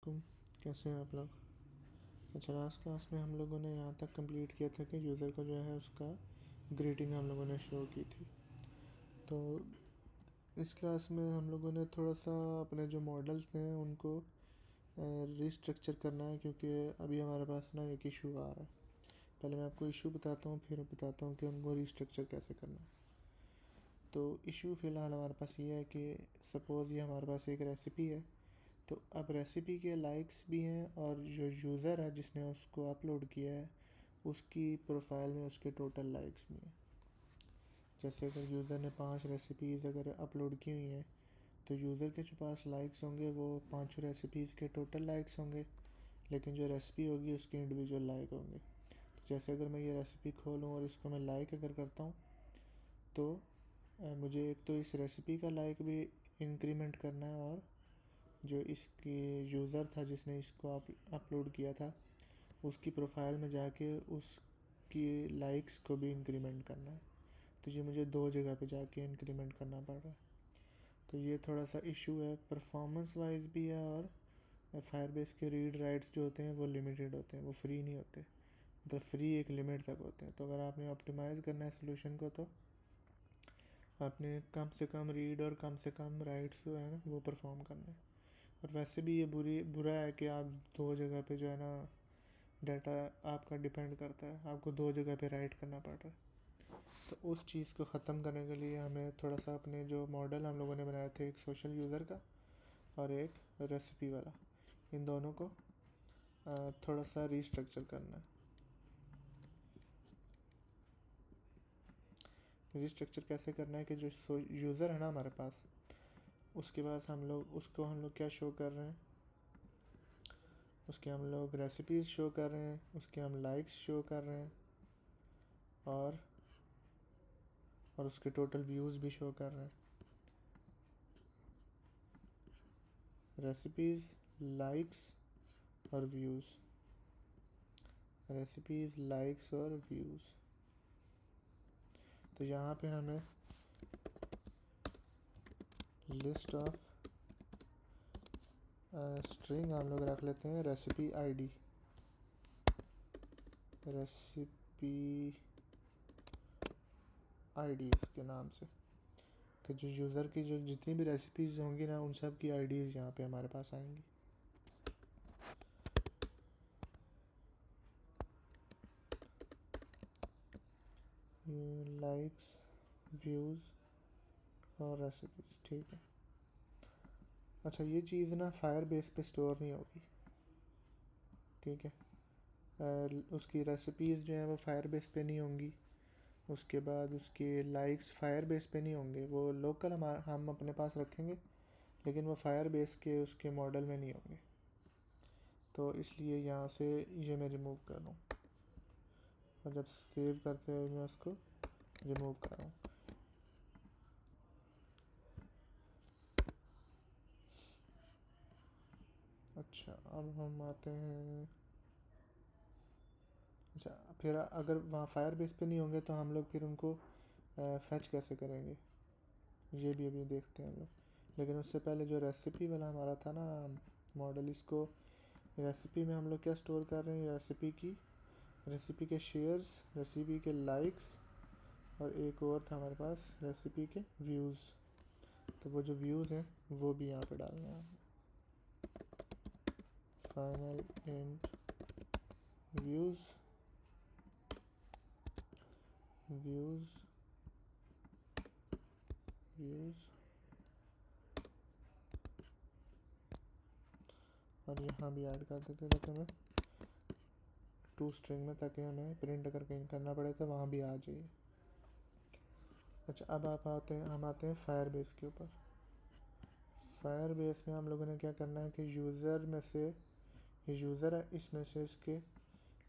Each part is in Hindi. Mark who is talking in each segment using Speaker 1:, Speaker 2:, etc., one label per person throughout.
Speaker 1: वालेकुम। कैसे हैं आप लोग? अच्छा, लास्ट क्लास में हम लोगों ने यहाँ तक कंप्लीट किया था कि यूज़र को जो है उसका ग्रीटिंग हम लोगों ने शो की थी। तो इस क्लास में हम लोगों ने थोड़ा सा अपने जो मॉडल्स हैं उनको रिस्ट्रक्चर करना है, क्योंकि अभी हमारे पास ना एक इशू आ रहा है। पहले मैं आपको इशू बताता हूँ, फिर बताता हूँ कि उनको रिस्ट्रक्चर कैसे करना है। तो इशू फ़िलहाल हमारे पास ये है कि सपोज़ ये हमारे पास एक रेसिपी है। तो अब रेसिपी के लाइक्स भी हैं और जो यूज़र है जिसने उसको अपलोड किया है उसकी प्रोफाइल में उसके टोटल लाइक्स भी हैं। जैसे अगर यूज़र ने 5 रेसिपीज़ अगर अपलोड की हुई हैं तो यूज़र के जो पास लाइक्स होंगे वो 5 रेसिपीज़ के टोटल लाइक्स होंगे, लेकिन जो रेसिपी होगी उसके इंडिविजुअल लाइक होंगे। तो जैसे अगर मैं ये रेसिपी खोलूँ और इसको मैं लाइक अगर करता हूँ तो मुझे एक तो इस रेसिपी का लाइक भी इंक्रीमेंट करना है, और जो इसकी यूज़र था जिसने इसको अपलोड किया था उसकी प्रोफाइल में जाके उसकी लाइक्स को भी इंक्रीमेंट करना है। तो ये मुझे 2 जगह पे जाके इंक्रीमेंट करना पड़ रहा है। तो ये थोड़ा सा इशू है, परफॉर्मेंस वाइज भी है, और फायरबेस के रीड राइट्स जो होते हैं वो लिमिटेड होते हैं, वो फ्री नहीं होते। मतलब फ्री एक लिमिट तक होते हैं। तो अगर आपने ऑप्टिमाइज़ करना है सोल्यूशन को तो आपने कम से कम रीड और कम से कम राइट्स जो है ना वो परफॉर्म करना है। और वैसे भी ये बुरा है कि आप 2 जगह पे जो है ना डाटा आपका डिपेंड करता है, आपको 2 जगह पे राइट करना पड़ रहा है। तो उस चीज़ को ख़त्म करने के लिए हमें थोड़ा सा अपने जो मॉडल हम लोगों ने बनाए थे, एक सोशल यूज़र का और एक रेसिपी वाला, इन दोनों को थोड़ा सा रीस्ट्रक्चर करना है। रीस्ट्रक्चर कैसे करना है कि जो यूज़र है ना हमारे पास, उसके पास उसको हम लोग क्या शो कर रहे हैं, उसके हम लोग रेसिपीज़ शो कर रहे हैं, उसके हम लाइक्स शो कर रहे हैं, और उसके टोटल व्यूज़ भी शो कर रहे हैं। रेसिपीज़, लाइक्स और व्यूज़, रेसिपीज़, लाइक्स और व्यूज़। तो यहाँ पे हमें लिस्ट ऑफ स्ट्रिंग हम लोग रख लेते हैं रेसिपी आईडी, रेसिपी आईडीज़ के नाम से, कि जो यूज़र की जो जितनी भी रेसिपीज़ होंगी ना उन सब की आईडीज़ यहाँ पे हमारे पास आएंगी। लाइक्स, व्यूज़ और रेसिपीज़, ठीक है। अच्छा, ये चीज़ ना फायरबेस पे स्टोर नहीं होगी, ठीक है। उसकी रेसिपीज़ जो हैं वो फायरबेस पे नहीं होंगी, उसके बाद उसके लाइक्स फायरबेस पे नहीं होंगे, वो लोकल हम अपने पास रखेंगे, लेकिन वो फायरबेस के उसके मॉडल में नहीं होंगे। तो इसलिए यहाँ से ये मैं रिमूव कर लूँ, और जब सेव करते हुए मैं उसको रिमूव कर रहा हूँ। अच्छा, अब हम आते हैं। अच्छा, फिर अगर वहाँ फायरबेस पे नहीं होंगे तो हम लोग फिर उनको फैच कैसे करेंगे, ये भी अभी देखते हैं हम लोग। लेकिन उससे पहले जो रेसिपी वाला हमारा था ना मॉडल, इसको रेसिपी में हम लोग क्या स्टोर कर रहे हैं, रेसिपी के शेयर्स, रेसिपी के लाइक्स, और एक और था हमारे पास रेसिपी के व्यूज़। तो वो जो व्यूज़ हैं वो भी यहाँ पे डालने हैं। Final and views, views, views, और यहाँ भी ऐड कर देते ताकि हमें टू स्ट्रिंग में, ताकि हमें प्रिंट अगर कहीं करना पड़े तो वहाँ भी आ जाइए। अच्छा, अब हम आते हैं फायरबेस के ऊपर। फायरबेस में हम लोगों ने क्या करना है कि यूज़र में से यूज़र है, इसमें से इसके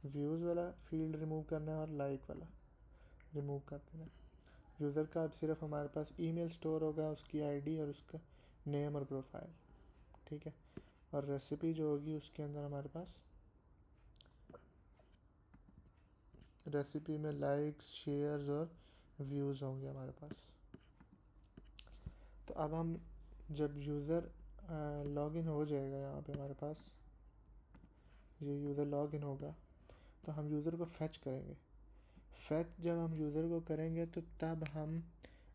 Speaker 1: व्यूज़ वाला फील्ड रिमूव करना है और लाइक वाला रिमूव कर देना है। यूज़र का अब सिर्फ हमारे पास ईमेल स्टोर होगा, उसकी आईडी और उसका नेम और प्रोफाइल, ठीक है। और रेसिपी जो होगी उसके अंदर हमारे पास रेसिपी में लाइक्स, शेयर्स और व्यूज़ होंगे हमारे पास। तो अब हम जब यूज़र लॉगिन हो जाएगा यहाँ पे हमारे पास, ये यूज़र लॉग इन होगा तो हम यूज़र को फेच करेंगे। फेच जब हम यूज़र को करेंगे तो तब हम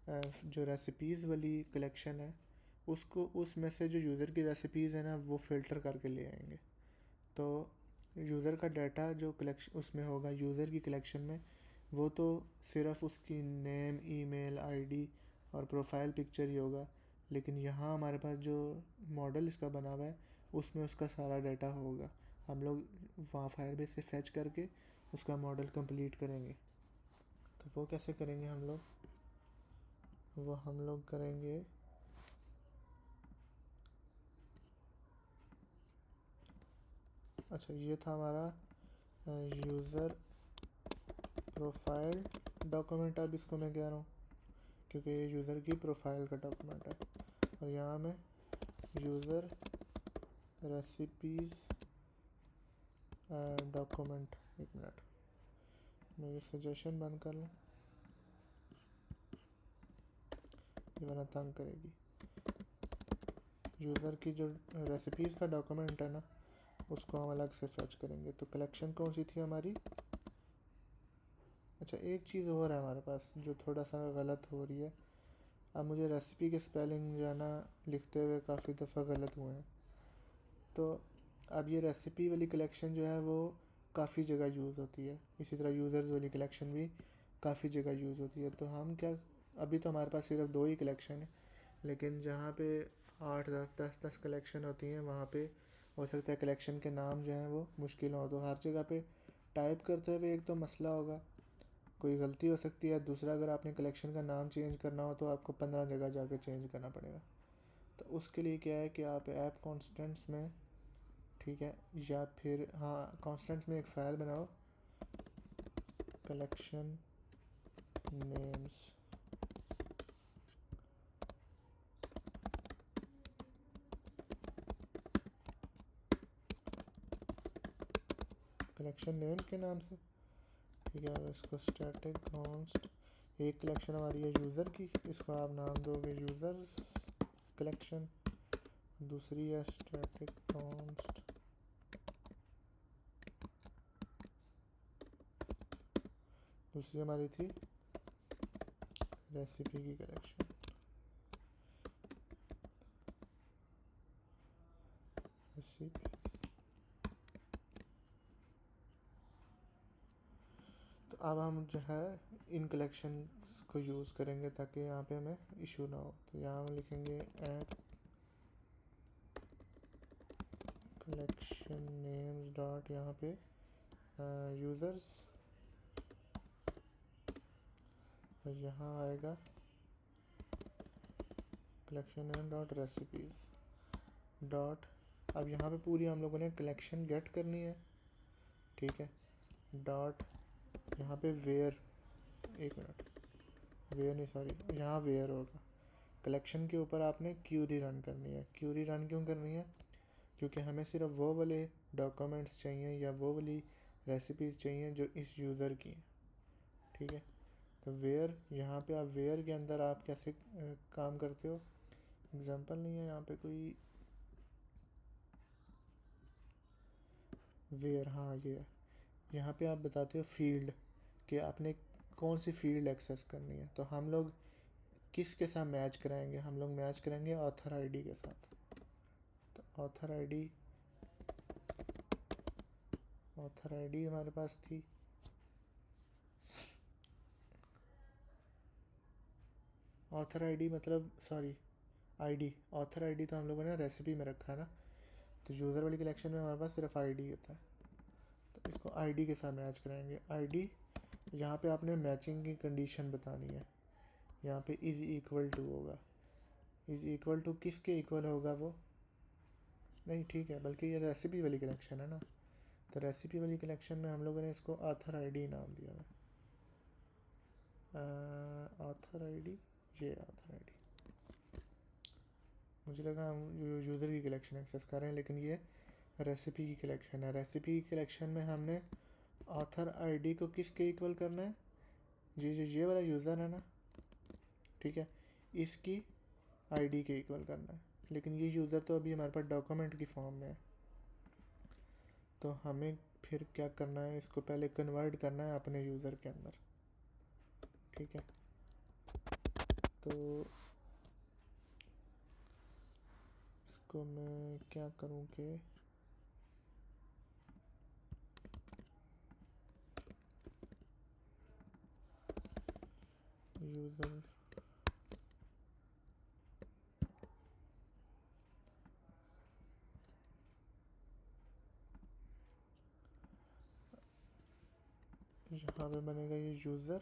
Speaker 1: जो रेसिपीज़ वाली कलेक्शन है उसको, उसमें से जो यूज़र की रेसिपीज़ है ना वो फ़िल्टर करके ले आएंगे। तो यूज़र का डाटा जो कलेक्शन उसमें होगा यूज़र की कलेक्शन में, वो तो सिर्फ उसकी नेम, ईमेल आईडी और प्रोफाइल पिक्चर ही होगा, लेकिन यहाँ हमारे पास जो मॉडल इसका बना हुआ है उसमें उसका सारा डाटा होगा। हम लोग वहाँ फायरबेस से फेच करके उसका मॉडल कंप्लीट करेंगे। तो वो कैसे करेंगे हम लोग? वो हम लोग करेंगे अच्छा, ये था हमारा यूज़र प्रोफाइल डॉक्यूमेंट। अब इसको मैं कह रहा हूँ क्योंकि ये यूज़र की प्रोफाइल का डॉक्यूमेंट है। और यहाँ में यूज़र रेसिपीज़ डॉक्यूमेंट, एक मिनट मैं ये सजेशन बंद कर लूँ, ये वरना तंग करेगी। यूज़र की जो रेसिपीज़ का डॉक्यूमेंट है ना उसको हम अलग से फेच करेंगे। तो कलेक्शन कौन सी थी हमारी? अच्छा, एक चीज़ और है हमारे पास जो थोड़ा सा गलत हो रही है। अब मुझे रेसिपी के स्पेलिंग जो है ना लिखते हुए काफ़ी दफ़ा गलत हुए हैं। तो अब ये रेसिपी वाली कलेक्शन जो है वो काफ़ी जगह यूज़ होती है, इसी तरह यूज़र्स वाली कलेक्शन भी काफ़ी जगह यूज़ होती है। तो हम क्या, अभी तो हमारे पास सिर्फ 2 ही कलेक्शन है, लेकिन जहाँ पे 8 10 कलेक्शन होती हैं वहाँ पे हो सकता है कलेक्शन के नाम जो हैं वो मुश्किल हो। तो हर जगह पे टाइप करते हुए एक तो मसला होगा, कोई गलती हो सकती है। दूसरा, अगर आपने कलेक्शन का नाम चेंज करना हो तो आपको 15 जगह जाकर चेंज करना पड़ेगा। तो उसके लिए क्या है कि आप ऐप कॉन्स्टेंट्स में, ठीक है, या फिर हाँ कॉन्स्टेंट्स में एक फ़ाइल बनाओ, कलेक्शन नेम्स, कलेक्शन नेम के नाम से, ठीक है। और इसको स्टैटिक कॉन्स्ट, एक कलेक्शन हमारी है यूज़र की, इसको आप नाम दोगे यूज़र्स कलेक्शन। दूसरी है स्टैटिक कॉन्स्ट, दूसरी हमारी थी रेसिपी की कलेक्शन। रेसिपी, तो अब हम जो है इन कलेक्शन को यूज़ करेंगे ताकि यहाँ पे हमें इशू ना हो। तो यहाँ हम लिखेंगे ऐप कलेक्शन नेम्स डॉट, यहाँ पे यूज़र्स, और यहाँ आएगा collection name dot recipes dot. अब यहाँ पे पूरी हम लोगों ने कलेक्शन गेट करनी है, ठीक है। डॉट यहाँ पे वेयर, एक मिनट, वेयर नहीं सॉरी, यहाँ वेयर होगा। कलेक्शन के ऊपर आपने क्यूरी रन करनी है। क्यूरी रन क्यों करनी है? क्योंकि हमें सिर्फ वो वाले डॉक्यूमेंट्स चाहिए या वो वाली रेसिपीज़ चाहिए जो इस यूज़र की हैं, ठीक है। तो वेयर, यहाँ पे आप वेयर के अंदर आप कैसे काम करते हो, एग्जांपल नहीं है यहाँ पे कोई, वेयर, हाँ ये है। यहाँ पे आप बताते हो फील्ड कि आपने कौन सी फील्ड एक्सेस करनी है। तो हम लोग किसके साथ मैच कराएंगे? हम लोग मैच करेंगे ऑथर आईडी के साथ। तो ऑथर आईडी हमारे पास थी, ऑथर आईडी मतलब सॉरी आईडी, ऑथर आईडी तो हम लोगों ने रेसिपी में रखा है ना। तो यूज़र वाली कलेक्शन में हमारे पास सिर्फ आईडी होता है, तो इसको आईडी के साथ मैच कराएंगे। आईडी, यहाँ पे आपने मैचिंग की कंडीशन बतानी है। यहाँ पे इज़ इक्वल टू होगा, इज़ इक्वल टू किसके इक्वल होगा वो, नहीं ठीक है, बल्कि ये रेसिपी वाली कलेक्शन है ना। तो रेसिपी वाली कलेक्शन में हम लोगों ने इसको ऑथर आईडी नाम दिया है। ऑथर आईडी, ये ऑथर आईडी, मुझे लगा हम यूज़र की कलेक्शन एक्सेस कर रहे हैं, लेकिन ये रेसिपी की कलेक्शन है। रेसिपी की कलेक्शन में हमने ऑथर आईडी को किसके इक्वल करना है, ये वाला यूज़र है ना, ठीक है, इसकी आईडी के इक्वल करना है। लेकिन ये यूज़र तो अभी हमारे पास डॉक्यूमेंट की फॉर्म में है, तो हमें फिर क्या करना है, इसको पहले कन्वर्ट करना है अपने यूज़र के अंदर, ठीक है। तो इसको मैं क्या करूँ कि यूज़र यहाँ पे बनेगा ये यूज़र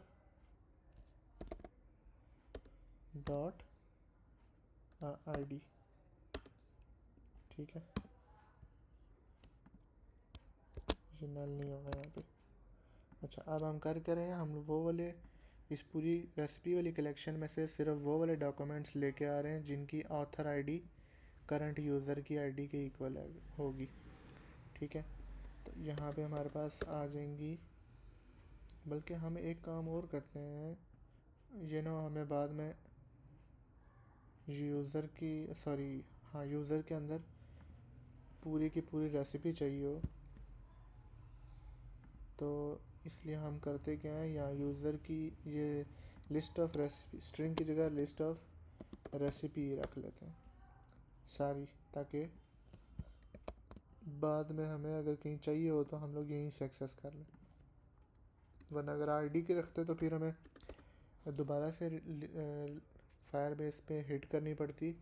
Speaker 1: डॉट ID, ठीक है। ये नल नहीं होगा यहाँ पे। अच्छा, अब हम कर रहे हैं, हम वो वाले इस पूरी रेसिपी वाली कलेक्शन में से सिर्फ वो वाले डॉक्यूमेंट्स लेके आ रहे हैं जिनकी ऑथर ID करंट यूज़र की ID के इक्वल होगी, ठीक है। तो यहाँ पे हमारे पास आ जाएंगी, बल्कि हम एक काम और करते हैं, ये ना हमें बाद में यूज़र की हाँ यूज़र के अंदर पूरी की पूरी रेसिपी चाहिए हो, तो इसलिए हम करते क्या है, यहाँ यूज़र की ये लिस्ट ऑफ रेसिपी, स्ट्रिंग की जगह लिस्ट ऑफ रेसिपी रख लेते हैं सारी, ताकि बाद में हमें अगर कहीं चाहिए हो तो हम लोग यहीं से एक्सेस कर लें। वरना अगर ID के रखते तो फिर हमें दोबारा से फायर बेस पे हिट करनी पड़ती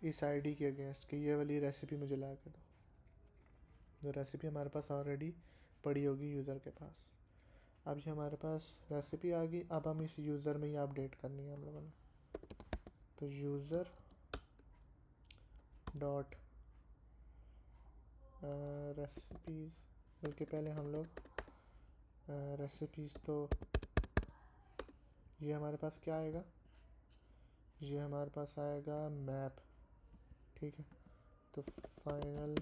Speaker 1: इस ID के अगेंस्ट कि ये वाली रेसिपी मुझे ला के दो, जो रेसिपी हमारे पास ऑलरेडी पड़ी होगी यूज़र के पास। अब ये हमारे पास रेसिपी आ गई, अब हम इस यूज़र में ही अपडेट करनी है हम लोगों ने। तो यूज़र डॉट रेसिपीज़, बल्कि पहले हम लोग रेसिपीज़, तो ये हमारे पास क्या आएगा, ये हमारे पास आएगा मैप, ठीक है। तो final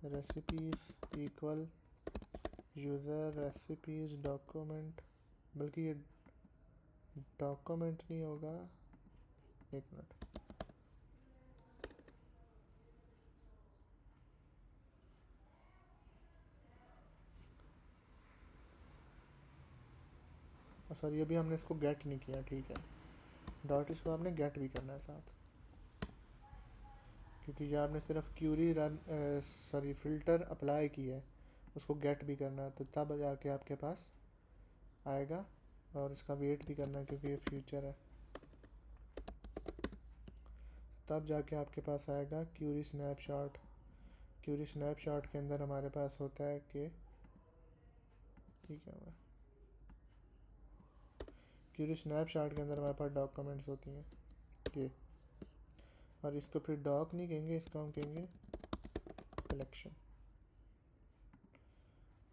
Speaker 1: recipes equal user recipes document, बल्कि ये डॉक्यूमेंट नहीं होगा, एक मिनट, सॉरी अभी हमने इसको गेट नहीं किया, ठीक है। डॉट इसको आपने गेट भी करना है साथ, क्योंकि ये आपने सिर्फ क्यूरी रन फ़िल्टर अप्लाई की है, उसको गेट भी करना है, तो तब जाके आपके पास आएगा। और इसका वेट भी करना है क्योंकि ये फ्यूचर है, तब जाके आपके पास आएगा क्यूरी स्नैपशॉट। क्यूरी स्नैपशॉट के अंदर हमारे पास होता है कि ठीक है, क्यूरी स्नैपशॉट के अंदर हमारे पास डॉक्यूमेंट्स होती हैं ये, और इसको फिर डॉक नहीं कहेंगे, इसको हम कहेंगे कलेक्शन।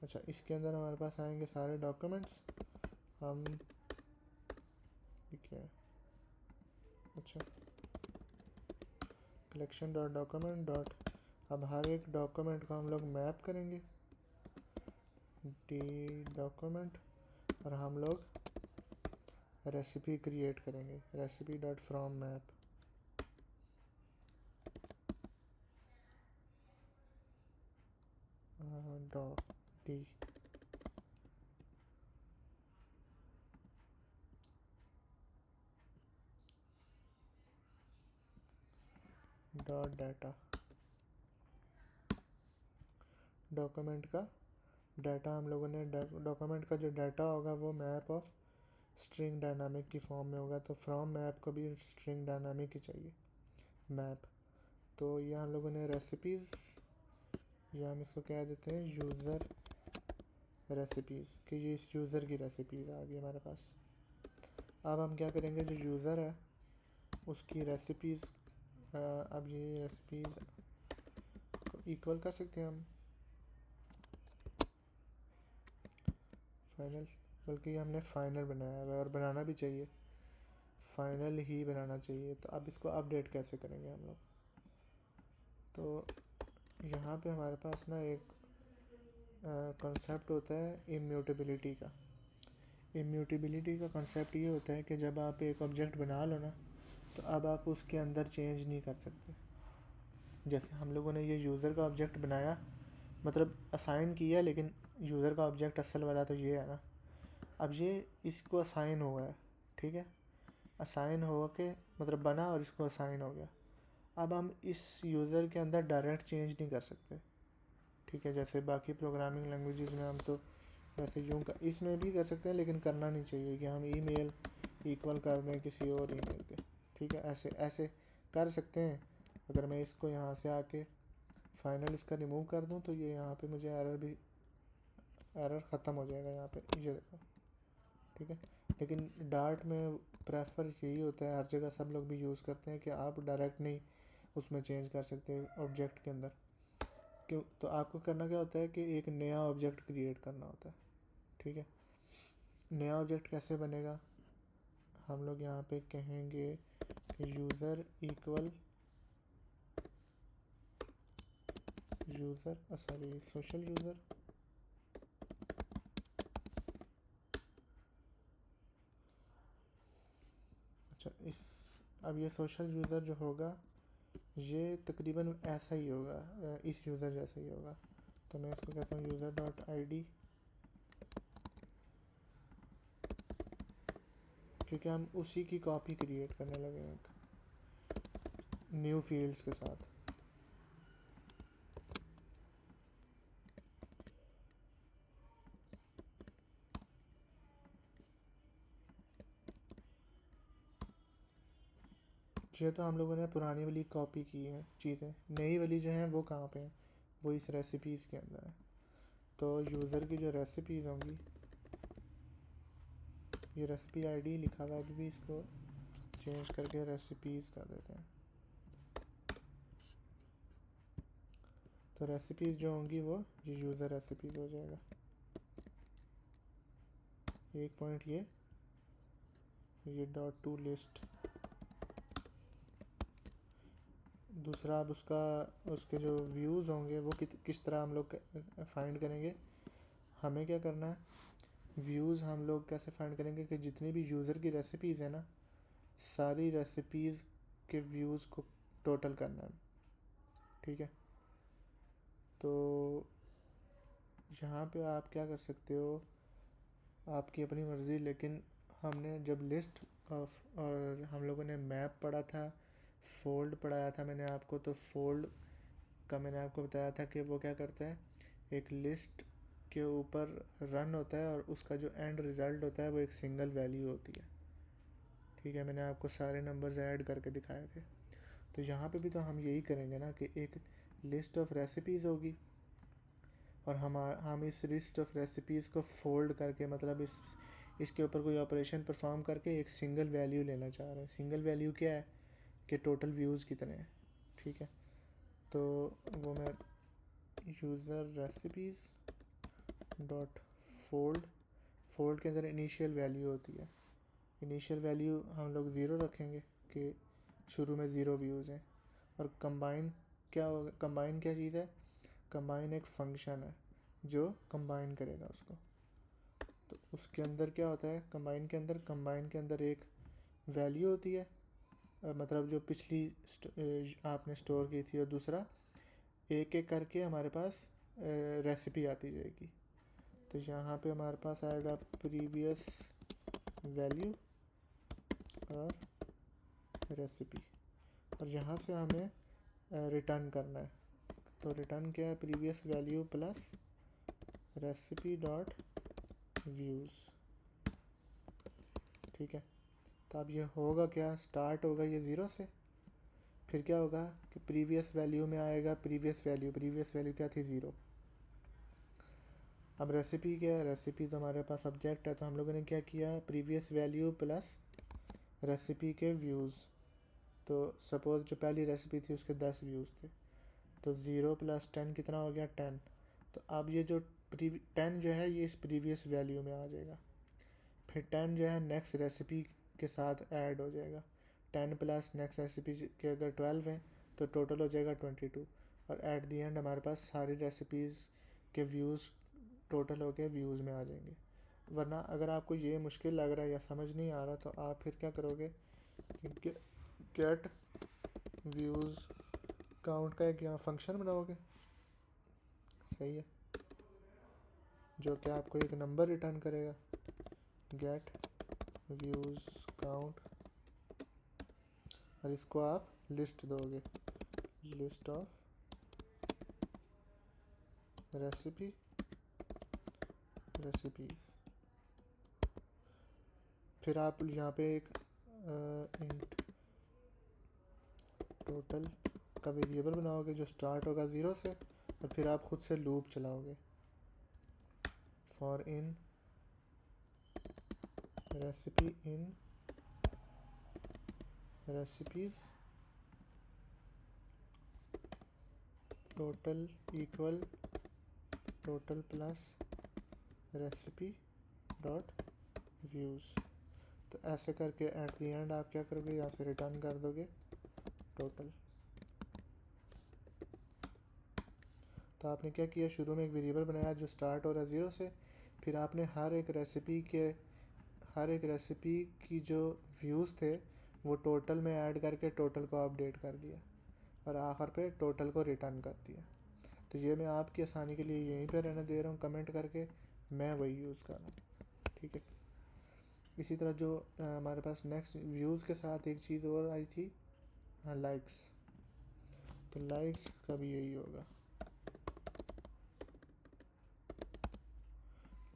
Speaker 1: अच्छा, इसके अंदर हमारे पास आएंगे सारे डॉक्यूमेंट्स, हम ठीक है। अच्छा, कलेक्शन डॉट डॉक्यूमेंट डॉट, अब हर एक डॉक्यूमेंट को हम लोग मैप करेंगे डी डॉक्यूमेंट, और हम लोग रेसिपी क्रिएट करेंगे recipe dot from map. Dot D dot data, document का डाटा हम लोगों ने, डॉक्यूमेंट का जो डाटा होगा वो मैप ऑफ स्ट्रिंग डायनामिक की फॉर्म में होगा, तो फ्रॉम मैप को भी स्ट्रिंग डायनामिक ही चाहिए मैप। तो ये हम लोगों ने रेसिपीज़, या हम इसको कह देते हैं यूज़र रेसिपीज़, कि ये इस यूज़र की रेसिपीज़ आ गई हमारे पास। अब हम क्या करेंगे, जो यूज़र है उसकी रेसिपीज़, अब ये रेसिपीज़ को इक्वल कर सकते हैं हम फाइनल, बल्कि हमने फाइनल बनाया है और बनाना भी चाहिए, फाइनल ही बनाना चाहिए। तो अब इसको अपडेट कैसे करेंगे हम लोग, तो यहाँ पे हमारे पास ना एक कॉन्सेप्ट होता है इम्यूटेबिलिटी का। इम्यूटेबिलिटी का कॉन्सेप्ट ये होता है कि जब आप एक ऑब्जेक्ट बना लो ना, तो अब आप उसके अंदर चेंज नहीं कर सकते, जैसे हम लोगों ने ये यूज़र का ऑब्जेक्ट बनाया, मतलब असाइन किया, लेकिन यूज़र का ऑब्जेक्ट असल वाला तो ये है ना। अब ये इसको असाइन हुआ है, ठीक है, असाइन हो के मतलब बना और इसको असाइन हो गया। अब हम इस यूज़र के अंदर डायरेक्ट चेंज नहीं कर सकते, ठीक है, जैसे बाकी प्रोग्रामिंग लैंग्वेजेस में हम तो वैसे इसमें भी कर सकते हैं, लेकिन करना नहीं चाहिए कि हम ईमेल इक्वल कर दें किसी और ईमेल के, ठीक है। ऐसे ऐसे कर सकते हैं। अगर मैं इसको यहाँ से आके फाइनल इसका रिमूव कर दूँ तो ये यहाँ पे मुझे एरर ख़त्म हो जाएगा यहाँ पे, ये देखो, ठीक है। लेकिन डार्ट में प्रेफर यही होता है, हर जगह सब लोग भी यूज़ करते हैं कि आप डायरेक्ट नहीं उसमें चेंज कर सकते ऑब्जेक्ट के अंदर। क्यों? तो आपको करना क्या होता है कि एक नया ऑब्जेक्ट क्रिएट करना होता है, ठीक है। नया ऑब्जेक्ट कैसे बनेगा? हम लोग यहाँ पे कहेंगे यूज़र इक्वल सोशल यूज़र, अच्छा अब ये सोशल यूज़र जो होगा ये तकरीबन ऐसा ही होगा, इस यूज़र जैसा ही होगा। तो मैं इसको कहता हूँ यूज़र डॉट आई डी, क्योंकि हम उसी की कॉपी क्रिएट करने लगे हैं न्यू फील्ड्स के साथ। ये तो हम लोगों ने पुरानी वाली कॉपी की है चीज़ें, नई वाली जो हैं वो कहाँ पे हैं? वो इस रेसिपीज़ के अंदर है। तो यूज़र की जो रेसिपीज़ होंगी, ये रेसिपी आईडी लिखा हुआ है, अभी भी इसको चेंज करके रेसिपीज़ कर देते हैं। तो रेसिपीज़ जो होंगी वो ये यूज़र रेसिपीज़ हो जाएगा। एक पॉइंट ये डॉट टू लिस्ट। दूसरा अब उसके जो व्यूज़ होंगे वो किस तरह हम लोग फाइंड करेंगे? हमें क्या करना है, व्यूज़ हम लोग कैसे फाइंड करेंगे कि जितनी भी यूज़र की रेसिपीज़ है ना, सारी रेसिपीज़ के व्यूज़ को टोटल करना है, ठीक है। तो यहाँ पे आप क्या कर सकते हो, आपकी अपनी मर्ज़ी, लेकिन हमने जब लिस्ट ऑफ और हम लोगों ने मैप पढ़ा था, फोल्ड पढ़ाया था मैंने आपको, तो फोल्ड का मैंने आपको बताया था कि वो क्या करता है, एक लिस्ट के ऊपर रन होता है और उसका जो एंड रिज़ल्ट होता है वो एक सिंगल वैल्यू होती है, ठीक है। मैंने आपको सारे नंबर्स ऐड करके दिखाए थे। तो यहाँ पे भी तो हम यही करेंगे ना कि एक लिस्ट ऑफ रेसिपीज़ होगी और हम इस लिस्ट ऑफ रेसिपीज़ को फोल्ड करके, मतलब इसके ऊपर कोई ऑपरेशन परफॉर्म करके एक सिंगल वैल्यू लेना चाह रहे हैं। सिंगल वैल्यू क्या है कि टोटल व्यूज़ कितने हैं, ठीक है। तो वो मैं यूज़र रेसिपीज़ डॉट फोल्ड के अंदर इनिशियल वैल्यू होती है। इनिशियल वैल्यू हम लोग ज़ीरो रखेंगे कि शुरू में ज़ीरो व्यूज़ हैं। और कंबाइन क्या होगा? कंबाइन क्या चीज़ है? कंबाइन एक फंक्शन है जो कंबाइन करेगा उसको। तो उसके अंदर क्या होता है, कंबाइन के अंदर एक वैल्यू होती है, मतलब जो पिछली आपने स्टोर की थी, और दूसरा एक एक करके हमारे पास रेसिपी आती जाएगी। तो यहाँ पे हमारे पास आएगा प्रीवियस वैल्यू और रेसिपी, और यहाँ से हमें रिटर्न करना है। तो रिटर्न क्या है? Previous value plus recipe dot views, ठीक है। तो अब ये होगा क्या, स्टार्ट होगा ये ज़ीरो से, फिर क्या होगा कि प्रीवियस वैल्यू में आएगा प्रीवियस वैल्यू क्या थी? ज़ीरो। अब रेसिपी क्या है? रेसिपी तो हमारे पास ऑब्जेक्ट है, तो हम लोगों ने क्या किया, प्रीवियस वैल्यू प्लस रेसिपी के व्यूज़। तो सपोज़ जो पहली रेसिपी थी उसके 10 व्यूज़ थे, तो 0 + 10 कितना हो गया? 10। तो अब ये जो 10 जो है ये इस प्रीवियस वैल्यू में आ जाएगा, फिर 10 जो है नेक्स्ट रेसिपी के साथ ऐड हो जाएगा। 10 प्लस नेक्स्ट रेसिपी के अगर 12 हैं तो टोटल हो जाएगा 22, और एट दी एंड हमारे पास सारी रेसिपीज़ के व्यूज़ टोटल होकर व्यूज़ में आ जाएंगे। वरना अगर आपको ये मुश्किल लग रहा है या समझ नहीं आ रहा, तो आप फिर क्या करोगे, गेट व्यूज़ काउंट का एक यहाँ फंक्शन बनाओगे, सही है, जो कि आपको एक नंबर रिटर्न करेगा, गेट व्यूज़ काउंट, और इसको आप लिस्ट दोगे, लिस्ट ऑफ रेसिपीज़। फिर आप यहाँ पे एक इंट टोटल का वेरिएबल बनाओगे जो स्टार्ट होगा 0 से, और फिर आप खुद से लूप चलाओगे, for in recipe in recipes total equal total plus recipe dot views. तो ऐसे करके एट द एंड आप क्या करोगे, यहाँ से रिटर्न कर दोगे टोटल। तो आपने क्या किया, शुरू में एक वेरिएबल बनाया जो स्टार्ट हो रहा है 0 से, फिर आपने हर एक रेसिपी की जो व्यूज़ थे वो टोटल में ऐड करके टोटल को अपडेट कर दिया, और आखिर पे टोटल को रिटर्न कर दिया। तो ये मैं आपकी आसानी के लिए यहीं पे रहने दे रहा हूँ कमेंट करके, मैं वही यूज़ कर रहा हूँ, ठीक है। इसी तरह जो हमारे पास नेक्स्ट व्यूज़ के साथ एक चीज़ और आई थी, लाइक्स। तो लाइक्स का भी यही होगा,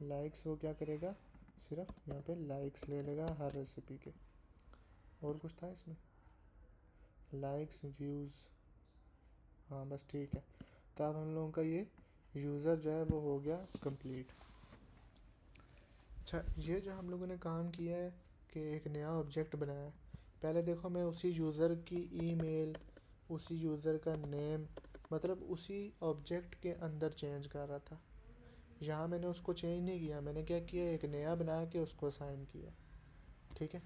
Speaker 1: लाइक्स वो क्या करेगा, सिर्फ यहाँ पे लाइक्स ले लेगा हर रेसिपी के। और कुछ था इसमें, लाइक्स व्यूज़, हाँ बस ठीक है। तो अब हम लोगों का ये यूज़र जो है वो हो गया कंप्लीट। अच्छा, ये जो हम लोगों ने काम किया है कि एक नया ऑब्जेक्ट बनाया है, पहले देखो मैं उसी यूज़र की ईमेल, उसी यूज़र का नेम, मतलब उसी ऑब्जेक्ट के अंदर चेंज कर रहा था। यहाँ मैंने उसको चेंज नहीं किया, मैंने क्या किया, एक नया बना के उसको असाइन किया, ठीक है।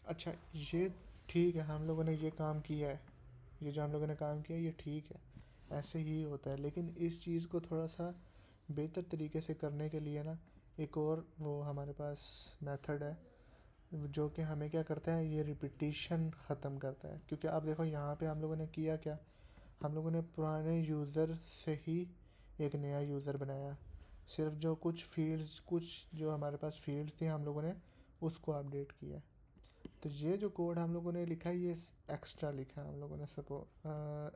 Speaker 1: अच्छा ये ठीक है, हम लोगों ने ये काम किया है, ये जो हम लोगों ने काम किया है ये ठीक है, ऐसे ही होता है। लेकिन इस चीज़ को थोड़ा सा बेहतर तरीके से करने के लिए ना एक और वो हमारे पास मेथड है जो कि हमें क्या करता है, ये रिपीटिशन ख़त्म करता है। क्योंकि आप देखो यहाँ पे हम लोगों ने किया क्या, हम लोगों ने पुराने यूज़र से ही एक नया यूज़र बनाया, सिर्फ जो कुछ जो हमारे पास फील्ड्स थी हम लोगों ने उसको अपडेट किया। तो ये जो कोड हम लोगों ने लिखा है ये एक्स्ट्रा लिखा है हम लोगों ने,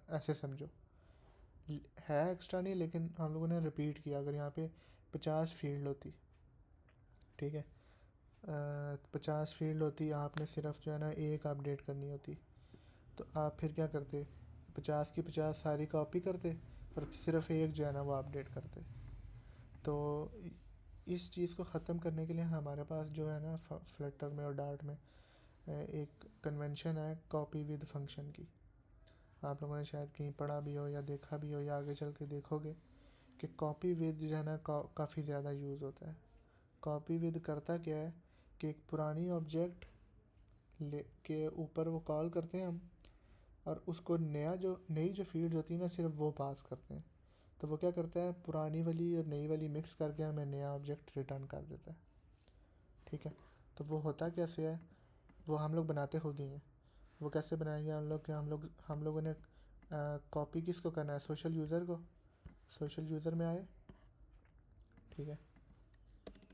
Speaker 1: ऐसे समझो है एक्स्ट्रा नहीं, लेकिन हम लोगों ने रिपीट किया। अगर यहाँ पे 50 फील्ड होती, ठीक है, 50 फील्ड होती, आपने सिर्फ जो है ना एक अपडेट करनी होती, तो आप फिर क्या करते, 50 की 50 सारी कॉपी करते और सिर्फ एक जो है ना वो अपडेट करते। तो इस चीज़ को ख़त्म करने के लिए हमारे पास जो है ना फ्लटर में और डार्ट में एक कन्वेंशन है कॉपी विद फंक्शन की। आप लोगों ने शायद कहीं पढ़ा भी हो या देखा भी हो या आगे चल के देखोगे कि कॉपी विद जो है ना काफ़ी ज़्यादा यूज़ होता है। कॉपी विद करता क्या है कि एक पुरानी ऑब्जेक्ट के ऊपर वो कॉल करते हैं हम, और उसको नई जो फील्ड होती है ना सिर्फ वो पास करते हैं। तो वो क्या करता है, पुरानी वाली और नई वाली मिक्स करके हमें नया ऑब्जेक्ट रिटर्न कर देता है, ठीक है। तो वो होता कैसे है, वो हम लोग बनाते खुद ही हैं। वो कैसे बनाएंगे हम लोग, कि हम लोगों ने कॉपी किसको करना है, सोशल यूज़र को। सोशल यूज़र में आए, ठीक है,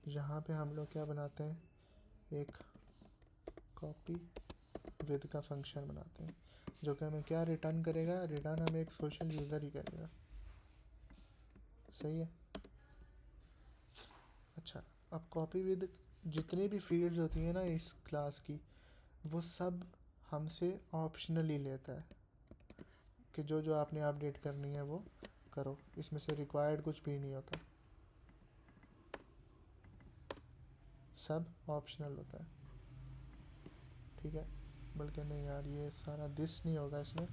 Speaker 1: यहाँ पे हम लोग क्या बनाते हैं, एक कॉपी विद का फंक्शन बनाते हैं जो कि हमें क्या रिटर्न करेगा, रिटर्न हमें एक सोशल यूज़र ही करेगा, सही है। अच्छा, अब कॉपी विद जितनी भी फील्ड्स होती हैं ना इस क्लास की, वो सब हमसे ऑप्शनली लेता है कि जो जो आपने अपडेट करनी है वो करो, इसमें से रिक्वायर्ड कुछ भी नहीं होता, सब ऑप्शनल होता है, ठीक है। बल्कि नहीं यार, ये सारा दिस नहीं होगा इसमें,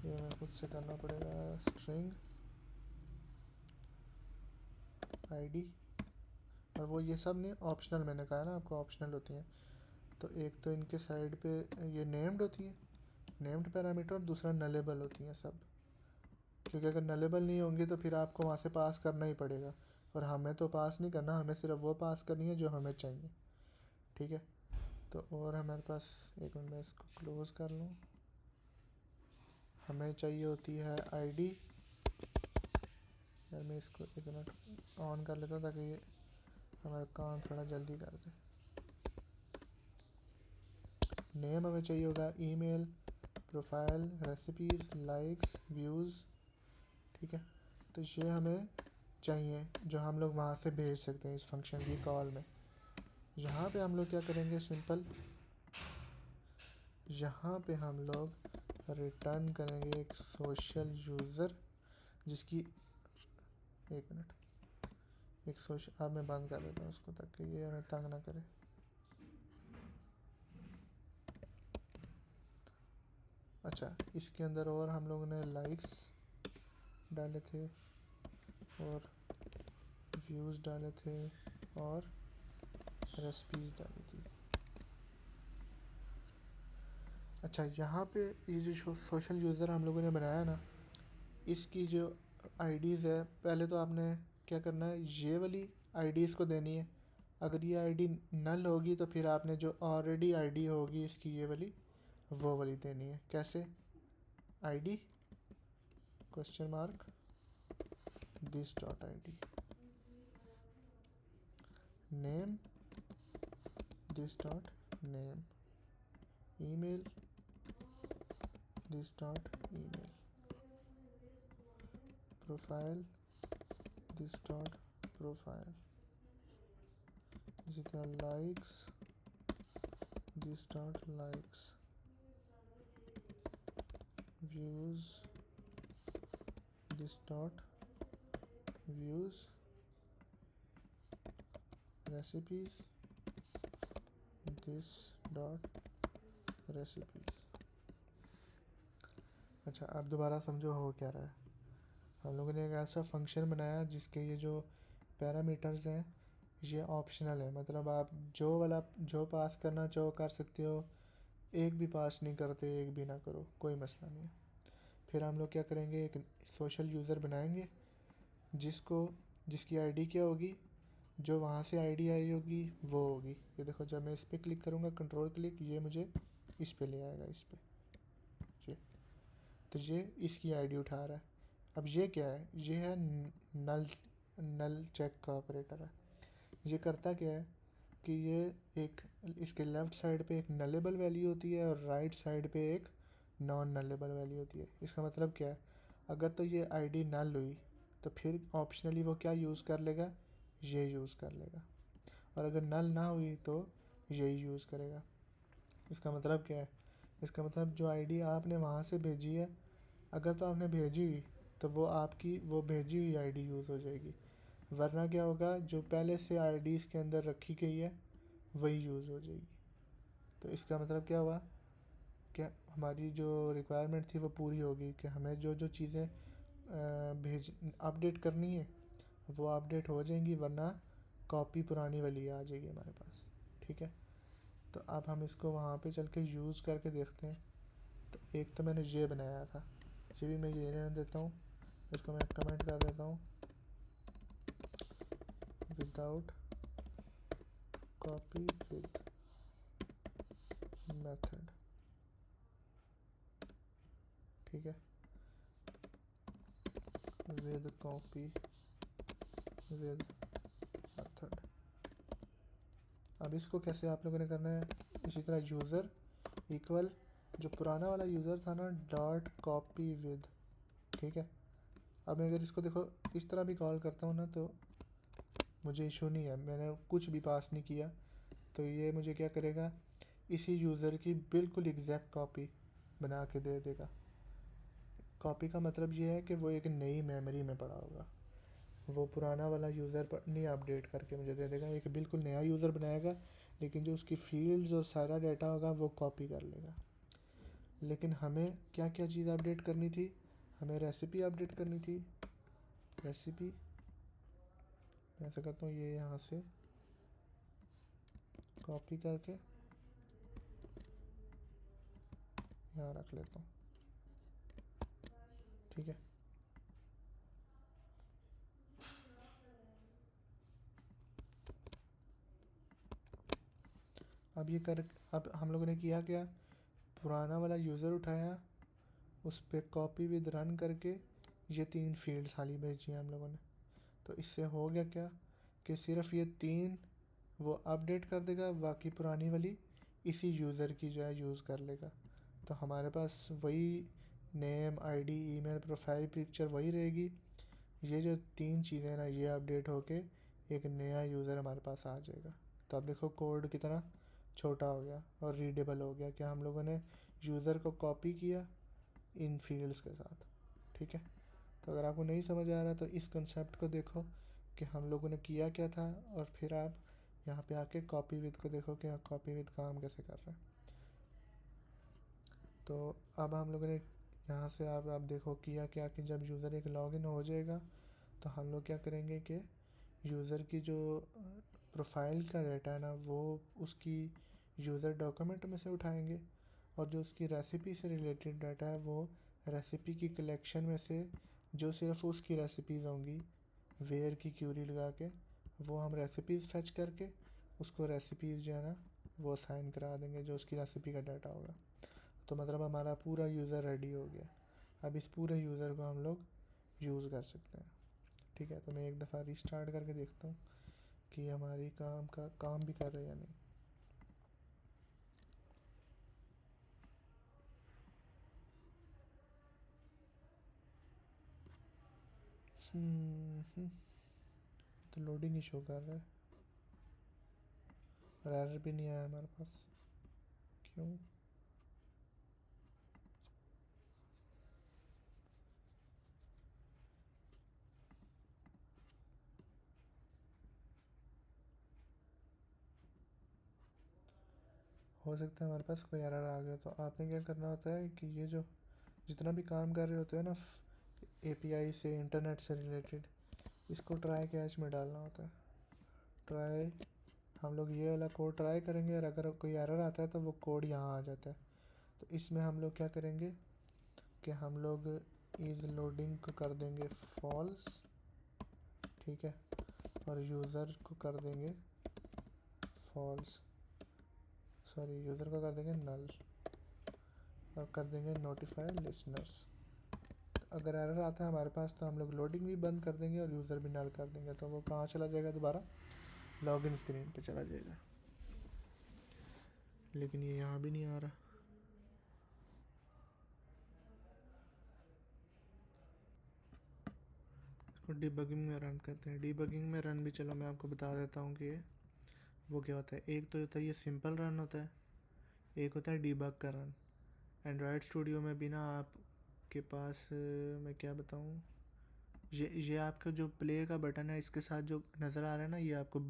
Speaker 1: ये हमें खुद से करना पड़ेगा, स्ट्रिंग आईडी, और वो ये सब नहीं ऑप्शनल, मैंने कहा ना आपको ऑप्शनल होती हैं। तो एक तो इनके साइड पे ये नेम्ड होती हैं, नेम्ड पैरामीटर, और दूसरा नलेबल होती हैं सब। क्योंकि अगर नलेबल नहीं होंगी तो फिर आपको वहाँ से पास करना ही पड़ेगा, और हमें तो पास नहीं करना, हमें सिर्फ वो पास करनी है जो हमें चाहिए, ठीक है। तो और हमारे पास, एक मिनट में इसको क्लोज़ कर लूँ, हमें चाहिए होती है आईडी। यार मैं इसको एक मिनट ऑन कर लेता हूँ ताकि ये हमारा काम थोड़ा जल्दी कर दे। नेम हमें चाहिए होगा email, profile, recipes, likes, views. ठीक है, तो ये हमें चाहिए जो हम लोग वहाँ से भेज सकते हैं इस फंक्शन की कॉल में। यहाँ पे हम लोग क्या करेंगे, सिंपल यहाँ पे हम लोग रिटर्न करेंगे एक सोशल यूज़र जिसकी, एक मिनट, एक सोशल, अब मैं बंद कर देता हूँ उसको ताकि ये हमें तंग ना करे। अच्छा, इसके अंदर और हम लोगों ने लाइक्स डाले थे और व्यूज़ डाले थे और रेसिपीज़ डाली थी। अच्छा, यहाँ पे ये जो सोशल यूज़र हम लोगों ने बनाया ना, इसकी जो आईडीज़ है, पहले तो आपने क्या करना है, ये वाली आईडीज़ को देनी है। अगर ये आईडी नल होगी तो फिर आपने जो ऑलरेडी आईडी होगी इसकी ये वाली, वो वाली देनी है। कैसे, ID question mark this dot ID, name this dot name, email this dot email, profile this dot profile, इसी तरह likes this dot likes, views this dot views, recipes this dot recipes. अच्छा, अब दोबारा समझो हो क्या रहा है। हम लोगों ने एक ऐसा फंक्शन बनाया जिसके ये जो पैरामीटर्स हैं ये ऑप्शनल है, मतलब आप जो पास करना चाहो कर सकते हो, एक भी पास नहीं करते एक भी ना करो, कोई मसला नहीं है। फिर हम लोग क्या करेंगे, एक सोशल यूज़र बनाएंगे जिसकी आईडी क्या होगी, जो वहाँ से आईडी आई होगी वो होगी। ये देखो, जब मैं इस पर क्लिक करूँगा कंट्रोल क्लिक, ये मुझे इस पे ले आएगा, इस पे ये, तो ये इसकी आईडी उठा रहा है। अब ये क्या है, ये है नल चेक का ऑपरेटर है। ये करता क्या है कि ये एक, इसके लेफ़्ट साइड पे एक नलेबल वैल्यू होती है और राइट साइड पे एक नॉन नलेबल वैल्यू होती है। इसका मतलब क्या है, अगर तो ये आईडी नल हुई तो फिर ऑप्शनली वो क्या यूज़ कर लेगा, ये यूज़ कर लेगा, और अगर नल ना हुई तो यही यूज़ करेगा। इसका मतलब क्या है, इसका मतलब जो आईडी आपने वहाँ से भेजी है, अगर तो आपने भेजी हुई तो वो आपकी वो भेजी हुई आईडी यूज़ हो जाएगी, वरना क्या होगा, जो पहले से आईडी इसके अंदर रखी गई है वही यूज़ हो जाएगी। तो इसका मतलब क्या हुआ, क्या हमारी जो रिक्वायरमेंट थी वो पूरी होगी कि हमें जो जो चीज़ें भेज अपडेट करनी है वो अपडेट हो जाएंगी, वरना कॉपी पुरानी वाली आ जाएगी हमारे पास। ठीक है, तो अब हम इसको वहाँ पे चल के यूज़ करके देखते हैं। तो एक तो मैंने ये बनाया था, ये भी मैं ये रहने देता हूँ, इसको मैं कमेंट कर देता हूँ, विदाउट कॉपी विद मेथड। ठीक है, विद कॉपी विद मेथड। अब इसको कैसे आप लोगों ने करना है, इसी तरह यूज़र इक्वल जो पुराना वाला यूज़र था ना, डॉट कॉपी विद। ठीक है, अब मैं अगर इसको देखो इस तरह भी कॉल करता हूँ ना तो मुझे इशू नहीं है, मैंने कुछ भी पास नहीं किया, तो ये मुझे क्या करेगा, इसी यूज़र की बिल्कुल एग्जैक्ट कॉपी बना के दे देगा। कॉपी का मतलब ये है कि वो एक नई मेमोरी में पड़ा होगा, वो पुराना वाला यूज़र पर नहीं अपडेट करके मुझे दे देगा, एक बिल्कुल नया यूज़र बनाएगा, लेकिन जो उसकी फील्ड्स और सारा डाटा होगा वो कॉपी कर लेगा। लेकिन हमें क्या क्या चीज़ अपडेट करनी थी, हमें रेसिपी अपडेट करनी थी। रेसिपी मैं ऐसा करता हूँ, ये यहाँ से कॉपी करके यहाँ रख लेता हूँ। ठीक है, अब ये कर, अब हम लोगों ने किया क्या, पुराना वाला यूज़र उठाया उस पर कॉपी विद रन करके ये 3 फील्ड्स खाली भेजी हैं हम लोगों ने। तो इससे हो गया क्या कि सिर्फ ये 3 वो अपडेट कर देगा, बाकी पुरानी वाली इसी यूज़र की जो है यूज़ कर लेगा। तो हमारे पास वही name, ID, email, profile picture वही रहेगी। ये जो 3 चीज़ें ना ये अपडेट होके एक नया यूज़र हमारे पास आ जाएगा। तो अब देखो कोड कितना छोटा हो गया और रीडेबल हो गया कि हम लोगों ने यूज़र को कॉपी किया इन फील्ड्स के साथ। ठीक है, तो अगर आपको नहीं समझ आ रहा तो इस कंसेप्ट को देखो कि हम लोगों ने किया क्या था, और फिर आप यहाँ पे आके कॉपी विद को देखो कि कॉपी विद काम कैसे कर रहे हैं। तो अब हम लोगों ने यहाँ से आप देखो किया क्या कि जब यूज़र एक लॉगिन हो जाएगा तो हम लोग क्या करेंगे कि यूज़र की जो प्रोफाइल का डाटा है ना वो उसकी यूज़र डॉक्यूमेंट में से उठाएंगे, और जो उसकी रेसिपी से रिलेटेड डाटा है वो रेसिपी की कलेक्शन में से जो सिर्फ उसकी रेसिपीज़ होंगी वेयर की क्यूरी लगा के वो हम रेसिपीज़ फैच करके उसको रेसिपीज़ जो है ना वो असाइन करा देंगे जो उसकी रेसिपी का डाटा होगा। तो मतलब हमारा पूरा यूज़र रेडी हो गया। अब इस पूरे यूज़र को हम लोग यूज़ कर सकते हैं। ठीक है, तो मैं एक दफ़ा रिस्टार्ट करके देखता हूँ कि हमारी काम भी कर रहे हैं या नहीं। तो लोडिंग ही शो कर रहा है और एरर भी नहीं आया हमारे पास। क्यों? हो सकता है हमारे पास कोई एरर आ गया। तो आपने क्या करना होता है कि ये जो जितना भी काम कर रहे होते हैं ना एपीआई से, इंटरनेट से रिलेटेड, इसको ट्राई कैच में डालना होता है। ट्राई, हम लोग ये वाला कोड ट्राई करेंगे और अगर कोई एरर आता है तो वो कोड यहाँ आ जाता है। तो इसमें हम लोग क्या करेंगे कि हम लोग इज़ लोडिंग को कर देंगे फॉल्स। ठीक है, और यूज़र को कर देंगे फॉल्स, सॉरी यूज़र को कर देंगे नल, और कर देंगे नोटिफाई लिसनर्स। अगर एरर आता है हमारे पास तो हम लोग लोडिंग भी बंद कर देंगे और यूज़र भी नल कर देंगे। तो वो कहाँ चला जाएगा? दोबारा लॉगिन स्क्रीन पे चला जाएगा। लेकिन ये यहाँ भी नहीं आ रहा। इसको डिबगिंग में रन करते हैं। डिबगिंग में रन भी चलो मैं आपको बता देता हूँ कि वो क्या होता है। एक तो होता है ये सिंपल रन होता है, एक होता है डिबग का रन। एंड्रॉयड स्टूडियो में भी ना आपके पास मैं क्या बताऊँ, ये आपका जो प्ले का बटन है इसके साथ जो नज़र आ रहा है ना ये आपको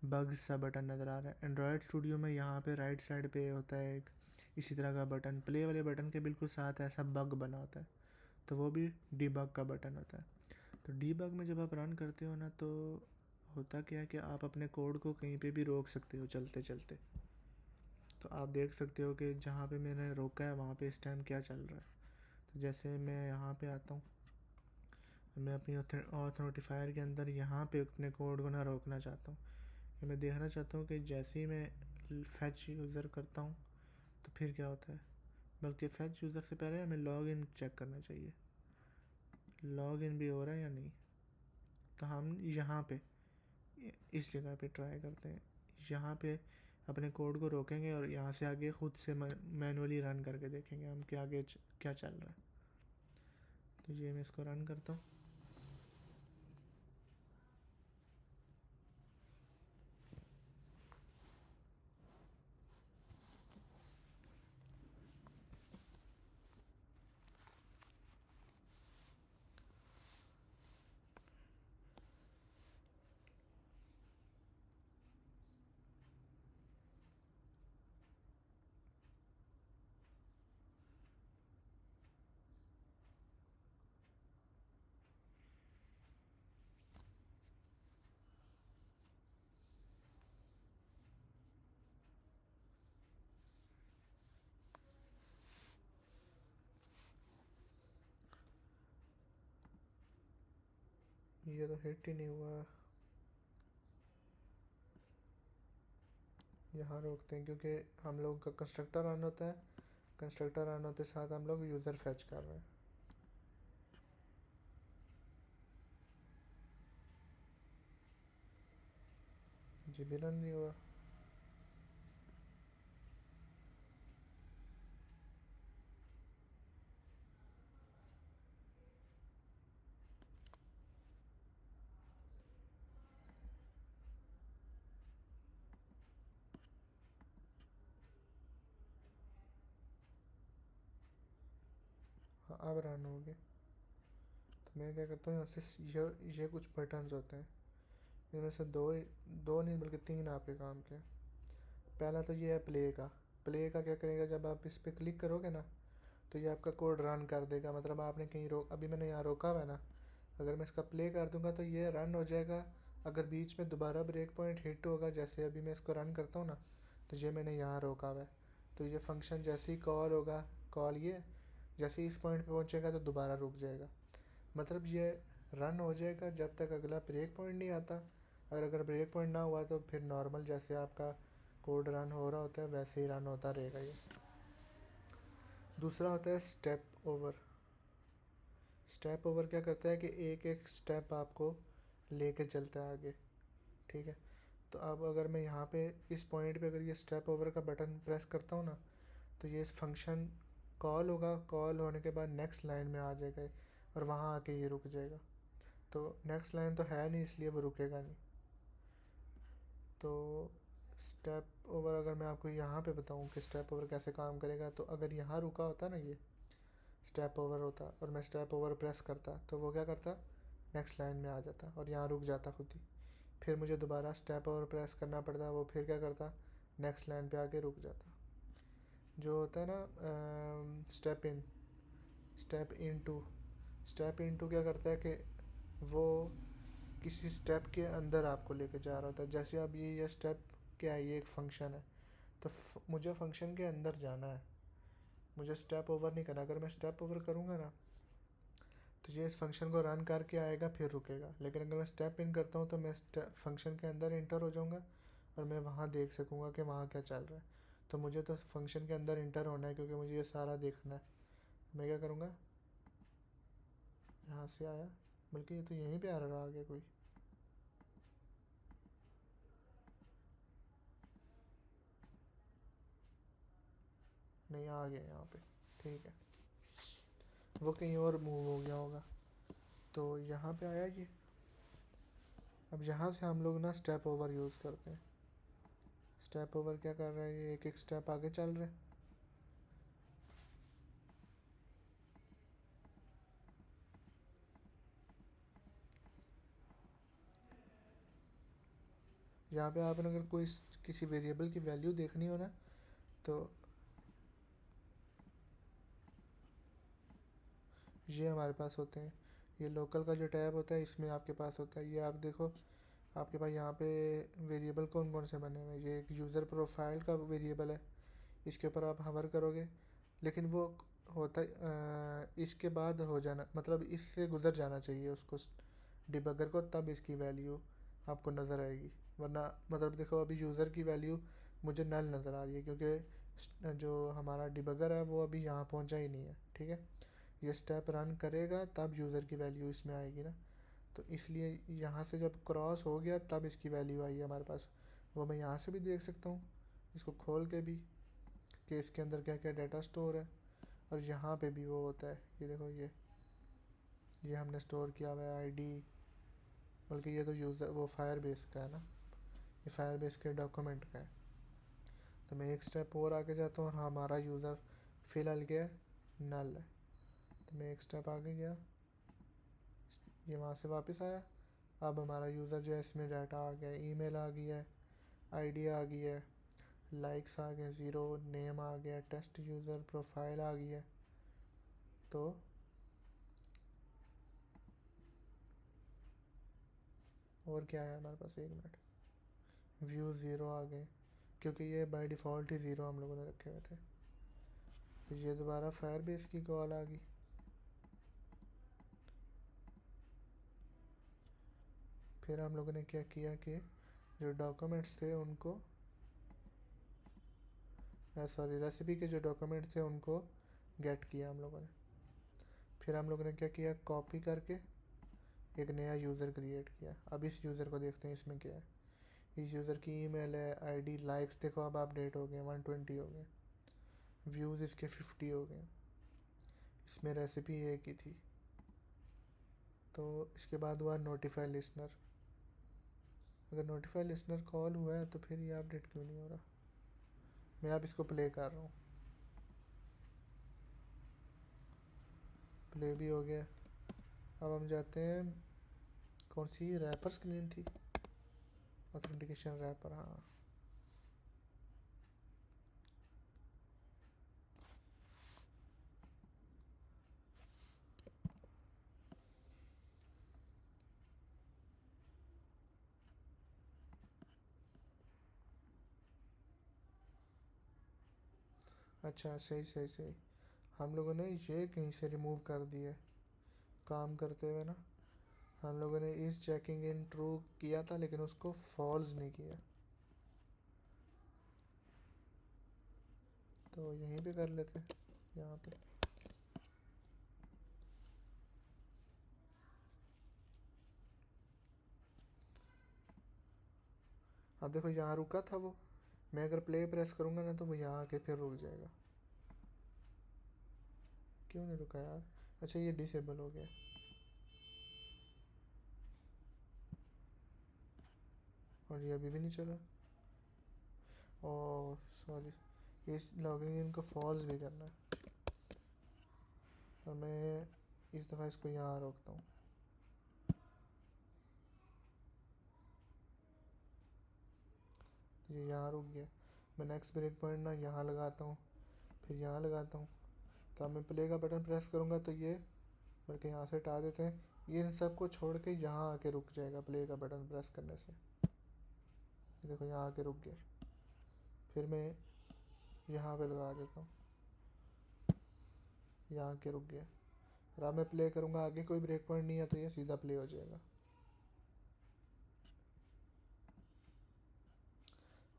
Speaker 1: बग सा बटन नज़र आ रहा है। एंड्रॉयड स्टूडियो में यहाँ पे राइट साइड पे होता है एक इसी तरह का बटन, प्ले वाले बटन के बिल्कुल साथ ऐसा बग बना होता है, तो वो भी डीबग का बटन होता है। तो डीबग में जब आप रन करते हो ना तो होता क्या है कि आप अपने कोड को कहीं पे भी रोक सकते हो चलते चलते। तो आप देख सकते हो कि जहाँ पे मैंने रोका है वहाँ पे इस टाइम क्या चल रहा है। तो जैसे मैं यहाँ पे आता हूँ, मैं अपनी ऑथ नोटिफायर के अंदर यहाँ पे अपने कोड को ना रोकना चाहता हूँ कि मैं देखना चाहता हूँ कि जैसे ही मैं फैच यूज़र करता हूँ तो फिर क्या होता है। बल्कि फैच यूज़र से पहले हमें लॉग इन चेक करना चाहिए, लॉग इन भी हो रहा है या नहीं। तो हम यहाँ पे इस जगह पे ट्राई करते हैं, यहाँ पे अपने कोड को रोकेंगे और यहाँ से आगे ख़ुद से मैनुअली रन करके देखेंगे हम कि आगे क्या चल रहा है। तो ये मैं इसको रन करता हूँ। ये तो हिट ही नहीं हुआ। यहाँ रोकते हैं क्योंकि हम लोग का कंस्ट्रक्टर रन होता है, कंस्ट्रक्टर रन होते साथ हम लोग यूज़र फैच कर रहे हैं। जी भी रन नहीं हुआ। हाँ अब रन हो गए। तो मैं क्या करता हूँ, यहाँ से ये कुछ बटन्स होते हैं, इनमें से दो नहीं बल्कि 3 आपके काम के। पहला तो ये है प्ले का। प्ले का क्या करेगा, जब आप इस पर क्लिक करोगे ना तो ये आपका कोड रन कर देगा। मतलब आपने कहीं अभी मैंने यहाँ रोका हुआ है ना, अगर मैं इसका प्ले कर दूंगा तो ये रन हो जाएगा। अगर बीच में दोबारा ब्रेक पॉइंट हिट होगा, जैसे अभी मैं इसको रन करता हूँ ना, तो ये मैंने यहाँ रोका हुआ है, तो ये फंक्शन जैसे ही कॉल होगा, कॉल ये जैसे ही इस पॉइंट पे पहुँचेगा तो दोबारा रुक जाएगा। मतलब ये रन हो जाएगा जब तक अगला ब्रेक पॉइंट नहीं आता। और अगर ब्रेक पॉइंट ना हुआ तो फिर नॉर्मल जैसे आपका कोड रन हो रहा होता है वैसे ही रन होता रहेगा ये। दूसरा होता है स्टेप ओवर। स्टेप ओवर क्या करता है कि एक एक स्टेप आपको लेके चलता है आगे, ठीक है। तो अब अगर मैं यहाँ पे इस पॉइंट पे अगर ये स्टेप ओवर का बटन प्रेस करता हूँ ना, तो ये फंक्शन कॉल होगा, कॉल होने के बाद नेक्स्ट लाइन में आ जाएगा और वहाँ आके ये रुक जाएगा। तो नेक्स्ट लाइन तो है नहीं, इसलिए वो रुकेगा नहीं। तो स्टेप ओवर अगर मैं आपको यहाँ पे बताऊँ कि स्टेप ओवर कैसे काम करेगा, तो अगर यहाँ रुका होता ना, ये स्टेप ओवर होता और मैं स्टेप ओवर प्रेस करता, तो वो क्या करता, नेक्स्ट लाइन में आ जाता और यहाँ रुक जाता खुद ही। फिर मुझे दोबारा स्टेप ओवर प्रेस करना पड़ता, वो फिर क्या करता, नेक्स्ट लाइन पे आके रुक जाता। जो होता है ना स्टेप इन टू क्या करता है कि वो किसी स्टेप के अंदर आपको लेके जा रहा होता है। जैसे अब ये स्टेप क्या है, ये एक फंक्शन है, तो मुझे फंक्शन के अंदर जाना है, मुझे स्टेप ओवर नहीं करना। अगर मैं स्टेप ओवर करूँगा ना तो ये इस फंक्शन को रन करके आएगा फिर रुकेगा। लेकिन अगर मैं स्टेप इन करता हूँ तो मैं फंक्शन के अंदर इंटर हो जाऊँगा और मैं वहाँ देख सकूँगा कि वहाँ क्या चल रहा है। तो मुझे तो फंक्शन के अंदर इंटर होना है क्योंकि मुझे ये सारा देखना है। मैं क्या करूँगा, यहाँ से आया, बल्कि ये तो यहीं पे आ रहा आगे कोई, नहीं आ गया यहाँ पे, ठीक है। वो कहीं और मूव हो गया होगा, तो यहाँ पे आया ये। अब यहाँ से हम लोग ना स्टेप ओवर यूज़ करते हैं। स्टेप ओवर क्या कर रहा है, ये एक एक स्टेप आगे चल रहा है। यहाँ पे आपने अगर कोई किसी वेरिएबल की वैल्यू देखनी हो ना, तो ये हमारे पास होते हैं। ये लोकल का जो टैब होता है इसमें आपके पास होता है। ये आप देखो, आपके पास यहाँ पे वेरिएबल कौन कौन से बने हुए हैं। ये एक यूज़र प्रोफाइल का वेरिएबल है, इसके ऊपर आप हवर करोगे, लेकिन वो होता इसके बाद हो जाना, मतलब इससे गुजर जाना चाहिए उसको डिबगर को, तब इसकी वैल्यू आपको नज़र आएगी। वरना मतलब देखो अभी यूज़र की वैल्यू मुझे नल नज़र आ रही है क्योंकि जो हमारा डिबगर है वो अभी यहाँ पहुँचा ही नहीं है, ठीक है। ये स्टेप रन करेगा तब यूज़र की वैल्यू इसमें आएगी ना, तो इसलिए यहाँ से जब क्रॉस हो गया तब इसकी वैल्यू आई है हमारे पास। वो मैं यहाँ से भी देख सकता हूँ इसको खोल के भी कि इसके अंदर क्या क्या डाटा स्टोर है। और यहाँ पे भी वो होता है, ये देखो ये हमने स्टोर किया हुआ है आईडी, बल्कि ये तो यूज़र वो फायर बेस का है ना, ये फायर बेस के डॉक्यूमेंट का है। तो मैं एक स्टेप और आगे जाता हूँ और हमारा यूज़र फ़िलहाल क्या है, नल है। तो मैं एक स्टेप आगे गया, ये वहाँ से वापस आया। अब हमारा यूज़र जो है इसमें डाटा आ गया, ईमेल आ गई है, आईडी आ गई है, लाइक्स आ गए 0, नेम आ गया, टेस्ट यूज़र प्रोफाइल आ गई है। तो और क्या है हमारे पास, एक मिनट, व्यू 0 आ गए क्योंकि ये बाय डिफ़ॉल्ट ही 0 हम लोगों ने रखे हुए थे। तो ये दोबारा फायर बेस की कॉल आ गई। फिर हम लोगों ने क्या किया कि जो डॉक्यूमेंट्स थे उनको सॉरी रेसिपी के जो डॉक्यूमेंट थे उनको गेट किया हम लोगों ने। फिर हम लोगों ने क्या किया, कॉपी करके एक नया यूज़र क्रिएट किया। अब इस यूज़र को देखते हैं इसमें क्या है। इस यूज़र की ईमेल है, आईडी, लाइक्स देखो अब अपडेट हो गए, 120 हो गए, व्यूज़ इसके 50 हो गए। इसमें रेसिपी एक ही थी। तो इसके बाद हुआ नोटिफाई लिसनर। अगर नोटिफाई लिसनर कॉल हुआ है तो फिर ये अपडेट क्यों नहीं हो रहा। मैं अब इसको प्ले कर रहा हूँ, प्ले भी हो गया। अब हम जाते हैं, कौन सी रैपर स्क्रीन थी, ऑथेंटिकेशन रैपर, हाँ। अच्छा सही सही सही, हम लोगों ने ये कहीं से रिमूव कर दिया काम करते हुए ना। हम लोगों ने इस चेकिंग इन ट्रू किया था लेकिन उसको फॉल्स नहीं किया। तो यहीं पे कर लेते, यहाँ पे। अब देखो यहाँ रुका था वो, मैं अगर प्ले प्रेस करूँगा ना तो वो यहाँ आके फिर रुक जाएगा। क्यों नहीं रुका यार। अच्छा ये डिसेबल हो गया। और ये अभी भी नहीं चला। ओह सॉरी, इस लॉगिंग इन को फॉल्स भी करना है। और मैं इस दफ़ा इसको यहाँ रोकता हूँ। ये यहाँ रुक गया। मैं नेक्स्ट ब्रेक पॉइंट ना यहाँ लगाता हूँ, फिर यहाँ लगाता हूँ। तो अब मैं प्ले का बटन प्रेस करूँगा तो ये, बल्कि यहाँ से हटा देते हैं, ये इन सबको छोड़ के यहाँ आके रुक जाएगा प्ले का बटन प्रेस करने से। देखो यहाँ आके रुक गया। फिर मैं यहाँ पे लगा देता हूँ, यहाँ आके रुक गया। और अब मैं प्ले करूँगा, आगे कोई ब्रेक पॉइंट नहीं है तो ये सीधा प्ले हो जाएगा।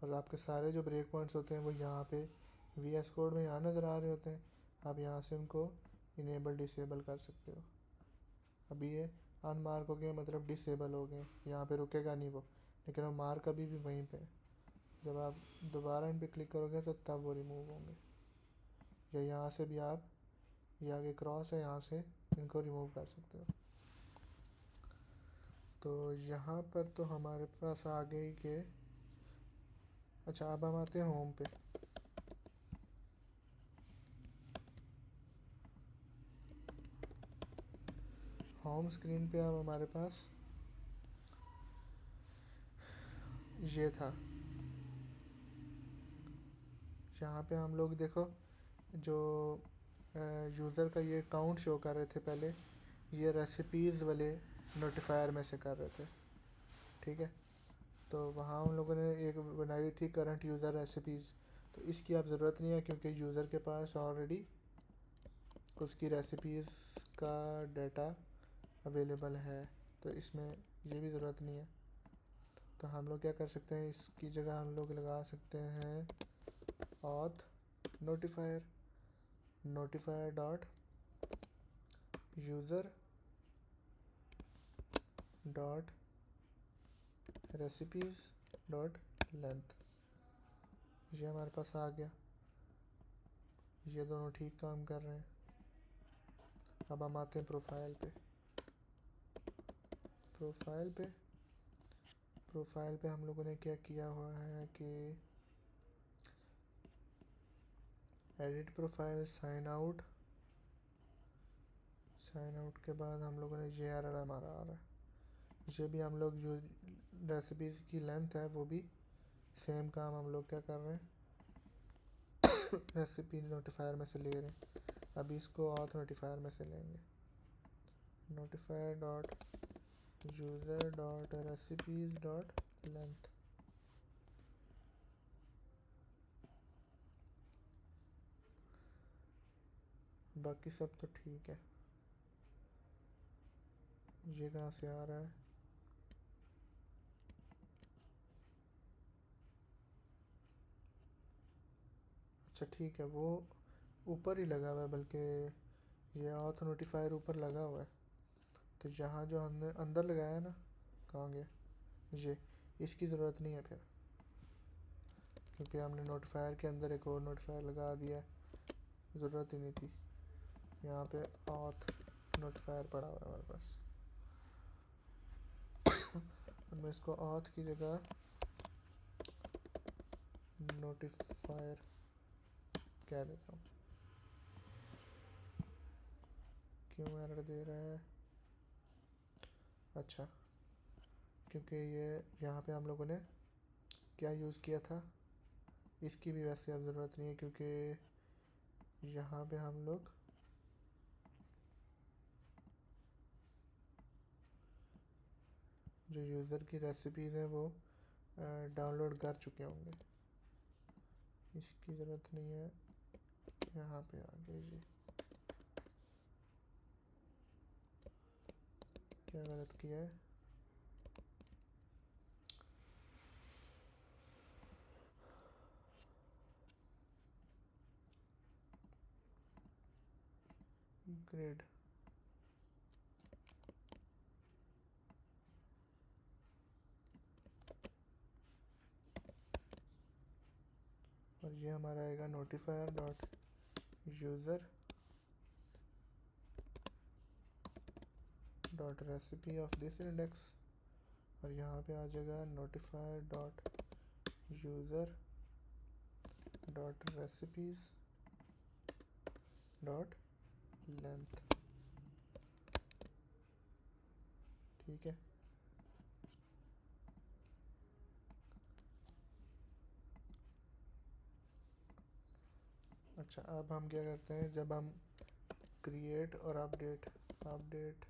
Speaker 1: और आपके सारे जो ब्रेक पॉइंट्स होते हैं वो यहाँ पे VS कोड में यहाँ नज़र आ रहे होते हैं। आप यहाँ से उनको इनेबल डिसेबल कर सकते हो। अभी ये अनमार्क हो गए, मतलब डिसेबल हो गए, यहाँ पे रुकेगा नहीं वो, लेकिन वो मार्क अभी भी वहीं पे। जब आप दोबारा इन पे क्लिक करोगे तो तब वो रिमूव होंगे। या यहाँ से भी आप, ये आगे क्रॉस है, यहाँ से इनको रिमूव कर सकते हो। तो यहाँ पर तो हमारे पास आ गई के, अच्छा अब हम आते हैं होम पे। होम स्क्रीन पे अब हमारे पास ये था। यहाँ पे हम लोग देखो, जो यूज़र का ये अकाउंट शो कर रहे थे पहले, ये रेसिपीज़ वाले नोटिफायर में से कर रहे थे, ठीक है। तो वहाँ हम लोगों ने एक बनाई थी करंट यूज़र रेसिपीज़। तो इसकी अब ज़रूरत नहीं है क्योंकि यूज़र के पास ऑलरेडी उसकी रेसिपीज़ का डाटा अवेलेबल है, तो इसमें ये भी ज़रूरत नहीं है। तो हम लोग क्या कर सकते हैं, इसकी जगह हम लोग लगा सकते हैं auth notifier, notifier dot user dot recipes dot length. ये हमारे पास आ गया। ये दोनों ठीक काम कर रहे हैं। अब हम आते हैं प्रोफाइल पे। प्रोफाइल पे प्रोफाइल पे हम लोगों ने क्या किया हुआ है कि edit profile, sign out. Sign out के बाद हम लोगों ने ये एरर हमारा आ रहा है। ये भी हम लोग जो रेसिपीज़ की लेंथ है वो भी सेम काम हम लोग क्या कर रहे हैं, रेसिपी नोटिफायर में से ले रहे हैं। अभी इसको ऑथ नोटिफायर में से लेंगे। Notifier dot user dot recipes dot length. बाकी सब तो ठीक है। ये कहाँ से आ रहा है, अच्छा ठीक है, वो ऊपर ही लगा हुआ है, बल्कि ये ऑथ नोटिफायर ऊपर लगा हुआ है। तो जहाँ जो हमने अंदर लगाया है ना, कहाँ गया ये, इसकी ज़रूरत नहीं है फिर, क्योंकि हमने नोटिफायर के अंदर एक और नोटिफायर लगा दिया है, ज़रूरत ही नहीं थी। यहाँ पे ऑथ नोटिफायर पड़ा हुआ है हमारे पास। और मैं इसको ऑथ की जगह नोटिफायर कह देता हूँ। क्यों एरर दे रहा है? अच्छा, क्योंकि ये यहाँ पे हम लोगों ने क्या यूज़ किया था, इसकी भी वैसे अब ज़रूरत नहीं है, क्योंकि यहाँ पे हम लोग जो यूज़र की रेसिपीज़ हैं वो डाउनलोड कर चुके होंगे, इसकी ज़रूरत नहीं है। यहाँ पे आ गए जी, क्या गलत किया है? ग्रेड, और ये हमारा आएगा notifier dot user dot recipe of this index, और यहाँ पे आ जाएगा notifier dot user dot recipes dot length. ठीक है, अच्छा अब हम क्या करते हैं, जब हम क्रिएट और update update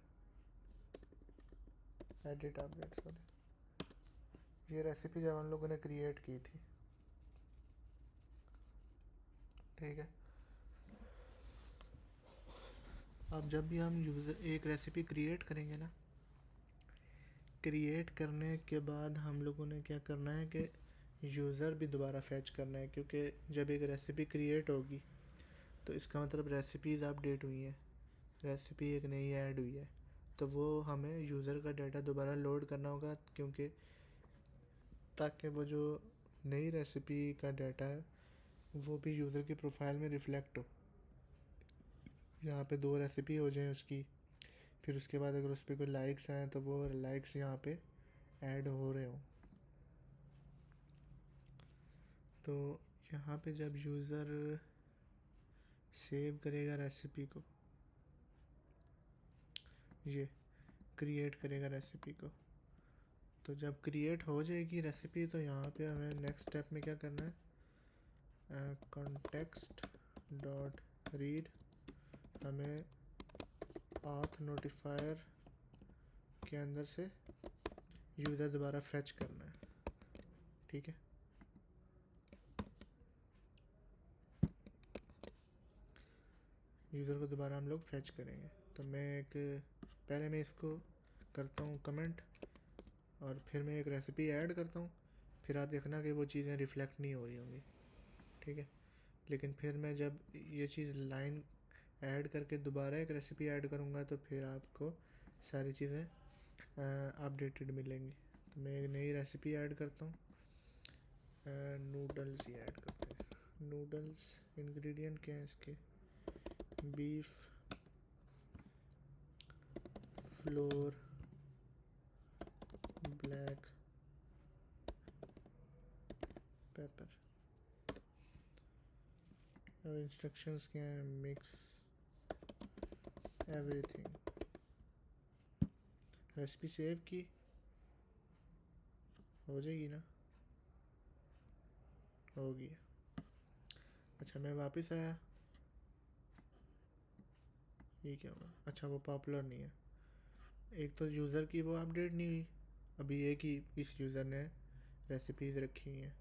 Speaker 1: edit update sorry, ये रेसिपी जब हम लोगों ने क्रिएट की थी, ठीक है। अब जब भी हम यूज़र एक रेसिपी क्रिएट करेंगे ना, क्रिएट करने के बाद हम लोगों ने क्या करना है कि यूज़र भी दोबारा फैच करना है, क्योंकि जब एक रेसिपी क्रिएट होगी तो इसका मतलब रेसिपीज़ अपडेट हुई हैं, रेसिपी एक नई ऐड हुई है, तो वो हमें यूज़र का डाटा दोबारा लोड करना होगा, क्योंकि ताकि वो जो नई रेसिपी का डाटा है वो भी यूज़र की प्रोफाइल में रिफ़्लेक्ट हो। यहाँ पे 2 रेसिपी हो जाए उसकी, फिर उसके बाद अगर उस पर कोई लाइक्स आए तो वो लाइक्स यहाँ पे ऐड हो रहे हों। तो यहाँ पे जब यूज़र सेव करेगा रेसिपी को, ये क्रिएट करेगा रेसिपी को, तो जब क्रिएट हो जाएगी रेसिपी तो यहाँ पे हमें नेक्स्ट स्टेप में क्या करना है, कॉन्टेक्स्ट डॉट रीड, हमें ऑथ नोटिफायर के अंदर से यूज़र दोबारा फैच करना है। ठीक है, यूज़र को दोबारा हम लोग फैच करेंगे। तो पहले मैं इसको करता हूँ कमेंट, और फिर मैं एक रेसिपी ऐड करता हूँ, फिर आप देखना कि वो चीज़ें रिफ़्लेक्ट नहीं हो रही होंगी। ठीक है, लेकिन फिर मैं जब ये चीज़ लाइन ऐड करके दोबारा एक रेसिपी ऐड करूँगा तो फिर आपको सारी चीज़ें अपडेटेड मिलेंगी। तो मैं एक नई रेसिपी ऐड करता हूँ, नूडल्स ही ऐड करते हैं। नूडल्स इंग्रेडिएंट क्या है इसके, बीफ फ्लोर ब्लैक पेपर, और इंस्ट्रक्शंस क्या हैं, मिक्स एवरीथिंग। रेसिपी सेव की हो जाएगी ना, होगी। अच्छा मैं वापस आया, ये क्या हुआ, अच्छा वो पॉपुलर नहीं है। एक तो यूज़र की वो अपडेट नहीं हुई, अभी ये कि इस यूज़र ने रेसिपीज़ रखी हुई हैं,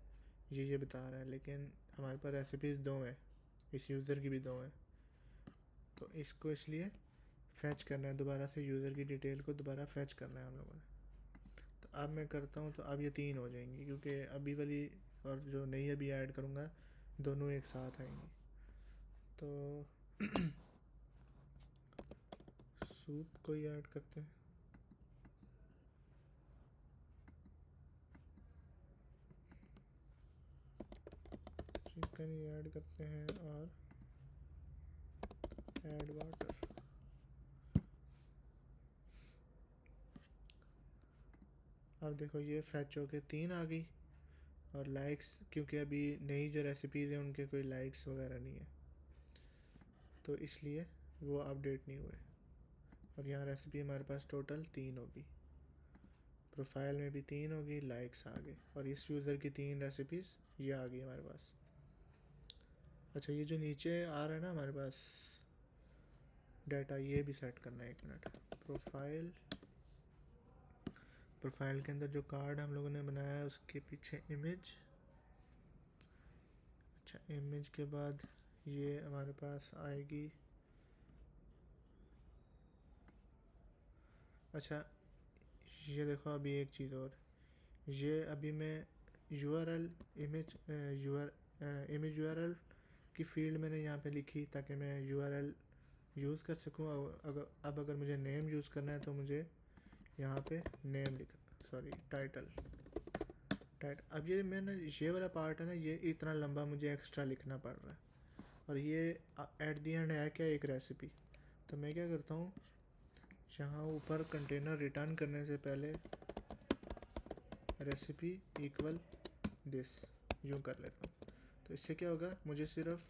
Speaker 1: ये बता रहा है, लेकिन हमारे पास रेसिपीज़ 2 हैं, इस यूज़र की भी 2 हैं, तो इसको इसलिए फैच करना है दोबारा से, यूज़र की डिटेल को दोबारा फैच करना है हम लोगों ने। तो अब मैं करता हूँ, तो अब ये 3 हो जाएंगी, क्योंकि अभी वाली और जो नई अभी ऐड करूँगा दोनों एक साथ आएंगी। तो सूप को ही ऐड करते हैं। चिकन ही ऐड करते हैं और ऐड वाटर। अब देखो ये फैच हो के 3 आ गई, और लाइक्स, क्योंकि अभी नई जो रेसिपीज़ हैं उनके कोई लाइक्स वगैरह नहीं है, तो इसलिए वो अपडेट नहीं हुए। और यहाँ रेसिपी हमारे पास टोटल 3 होगी, प्रोफाइल में भी 3 होगी, लाइक्स आ गए, और इस यूज़र की 3 रेसिपीज़ ये आ गई हमारे पास। अच्छा, ये जो नीचे आ रहा है ना हमारे पास डाटा, ये भी सेट करना है। 1 मिनट। प्रोफाइल के अंदर जो कार्ड हम लोगों ने बनाया है उसके पीछे इमेज। अच्छा, इमेज के बाद ये हमारे पास आएगी। अच्छा, ये देखो अभी एक चीज़ और, ये अभी मैं URL इमेज URL की फील्ड मैंने यहाँ पे लिखी ताकि मैं URL यूज़ कर सकूँ। अगर मुझे नेम यूज़ करना है तो मुझे यहाँ पे नेम टाइटल। अब ये मैंने ये वाला पार्ट है ना, ये इतना लंबा मुझे एक्स्ट्रा लिखना पड़ रहा है, और ये एट दी एंड है क्या, एक रेसिपी। तो मैं क्या करता हूँ, यहाँ ऊपर कंटेनर रिटर्न करने से पहले रेसिपी इक्वल दिस यूँ कर लेता हूँ। तो इससे क्या होगा, मुझे सिर्फ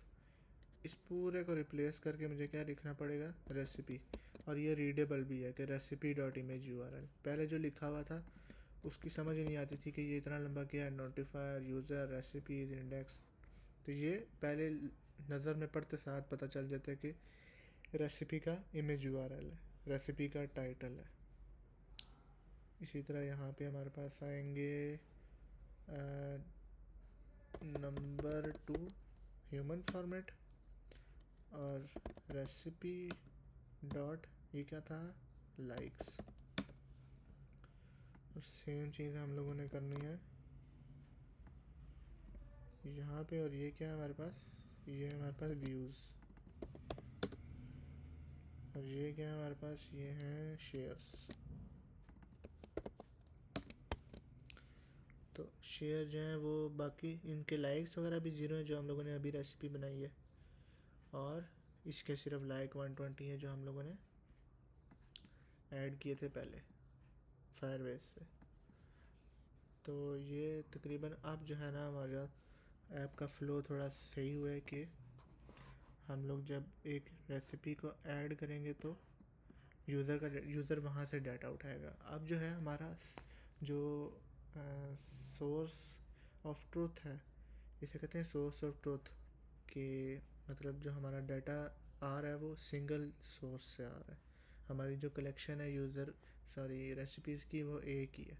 Speaker 1: इस पूरे को रिप्लेस करके मुझे क्या लिखना पड़ेगा, रेसिपी। और ये रीडेबल भी है कि recipe.image URL। पहले जो लिखा हुआ था उसकी समझ नहीं आती थी कि ये इतना लंबा क्या है, नोटिफायर, यूज़र, रेसिपीज, इंडेक्स। तो ये पहले नज़र में पढ़ते साथ पता चल जाता है कि रेसिपी का इमेज URL है, रेसिपी का टाइटल है। इसी तरह यहाँ पे हमारे पास आएंगे नंबर 2 ह्यूमन फॉर्मेट, और रेसिपी डॉट ये क्या था, लाइक्स। और सेम चीज़ हम लोगों ने करनी है यहाँ पे। और ये क्या है हमारे पास, ये हमारे पास व्यूज़। और ये क्या है हमारे पास, ये हैं शेयर्स। तो शेयर जो है वो बाकी इनके लाइक्स वगैरह भी 0 है जो हम लोगों ने अभी रेसिपी बनाई है, और इसके सिर्फ लाइक 120 है जो हम लोगों ने ऐड किए थे पहले फायरबेस से। तो ये तकरीबन अब जो है ना हमारा ऐप का फ़्लो थोड़ा सही हुआ है कि हम लोग जब एक रेसिपी को ऐड करेंगे तो यूज़र वहाँ से डाटा उठाएगा। अब जो है हमारा जो सोर्स ऑफ ट्रूथ है, इसे कहते हैं सोर्स ऑफ ट्रूथ, कि मतलब जो हमारा डाटा आ रहा है वो सिंगल सोर्स से आ रहा है। हमारी जो कलेक्शन है रेसिपीज़ की वो एक ही है,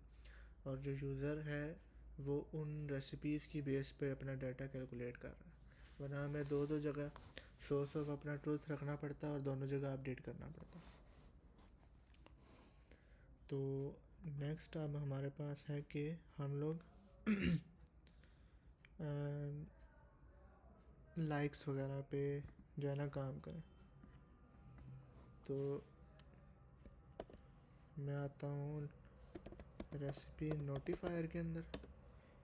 Speaker 1: और जो यूज़र है वो उन रेसिपीज़ की बेस पे अपना डाटा कैलकुलेट कर रहा है। वरना हमें दो जगह सोर्स ऑफ अपना ट्रूथ रखना पड़ता है और दोनों जगह अपडेट करना पड़ता है। तो नेक्स्ट अब हमारे पास है कि हम लोग लाइक्स वगैरह पे जो है ना काम करें। तो मैं आता हूँ रेसिपी नोटिफायर के अंदर।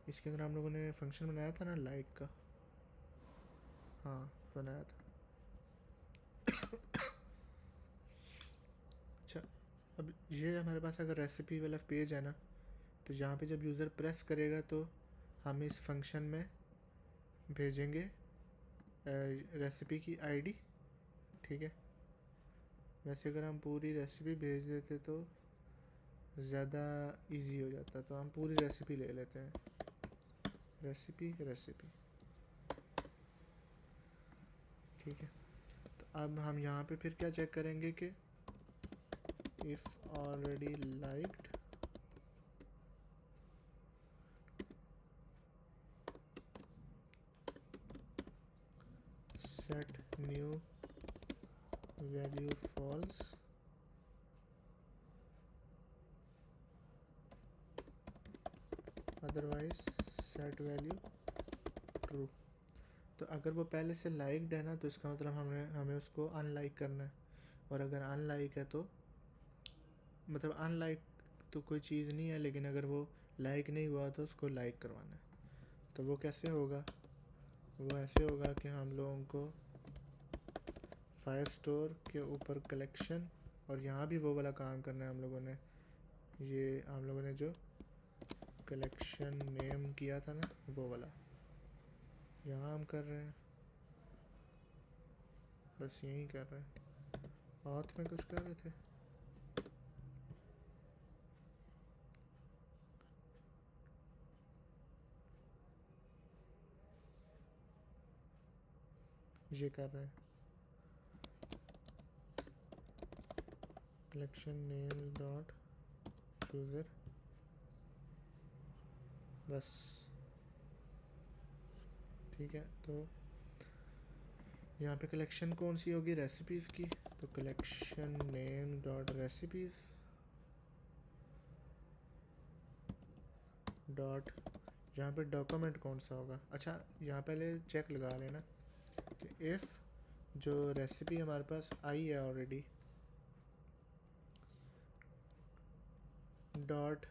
Speaker 1: इसके अंदर हम लोगों ने फंक्शन बनाया था ना लाइक का, हाँ बनाया था। अच्छा, अब ये हमारे पास अगर रेसिपी वाला पेज है ना, तो यहाँ पे जब यूज़र प्रेस करेगा तो हम इस फंक्शन में भेजेंगे रेसिपी की आईडी, ठीक है। वैसे अगर हम पूरी रेसिपी भेज देते तो ज़्यादा इजी हो जाता, तो हम पूरी रेसिपी ले लेते हैं, रेसिपी, ठीक है। तो अब हम यहाँ पे फिर क्या चेक करेंगे कि if already liked set new value false, otherwise set value true. तो अगर वो पहले से लाइक्ड है ना, तो इसका मतलब हमें उसको अनलाइक करना है। और अगर अनलाइक है तो मतलब अनलाइक तो कोई चीज़ नहीं है, लेकिन अगर वो लाइक नहीं हुआ तो उसको लाइक करवाना है। तो वो कैसे होगा? वो ऐसे होगा कि हम लोगों को फायरस्टोर के ऊपर कलेक्शन, और यहाँ भी वो वाला काम करना है हम लोगों ने। ये हम लोगों ने जो कलेक्शन नेम किया था ना, वो वाला यहाँ हम कर रहे हैं, बस यही कर रहे हैं। ऑथ में कुछ कर रहे थे। ये कर रहे हैं कलेक्शन नेम डॉट यूज़र, बस ठीक है। तो यहाँ पे कलेक्शन कौन सी होगी? रेसिपीज़ की। तो collection name dot recipes dot, यहाँ पे डॉक्यूमेंट कौन सा होगा? अच्छा, यहाँ पहले चेक लगा लेना कि इफ़ जो रेसिपी हमारे पास आई है ऑलरेडी डॉट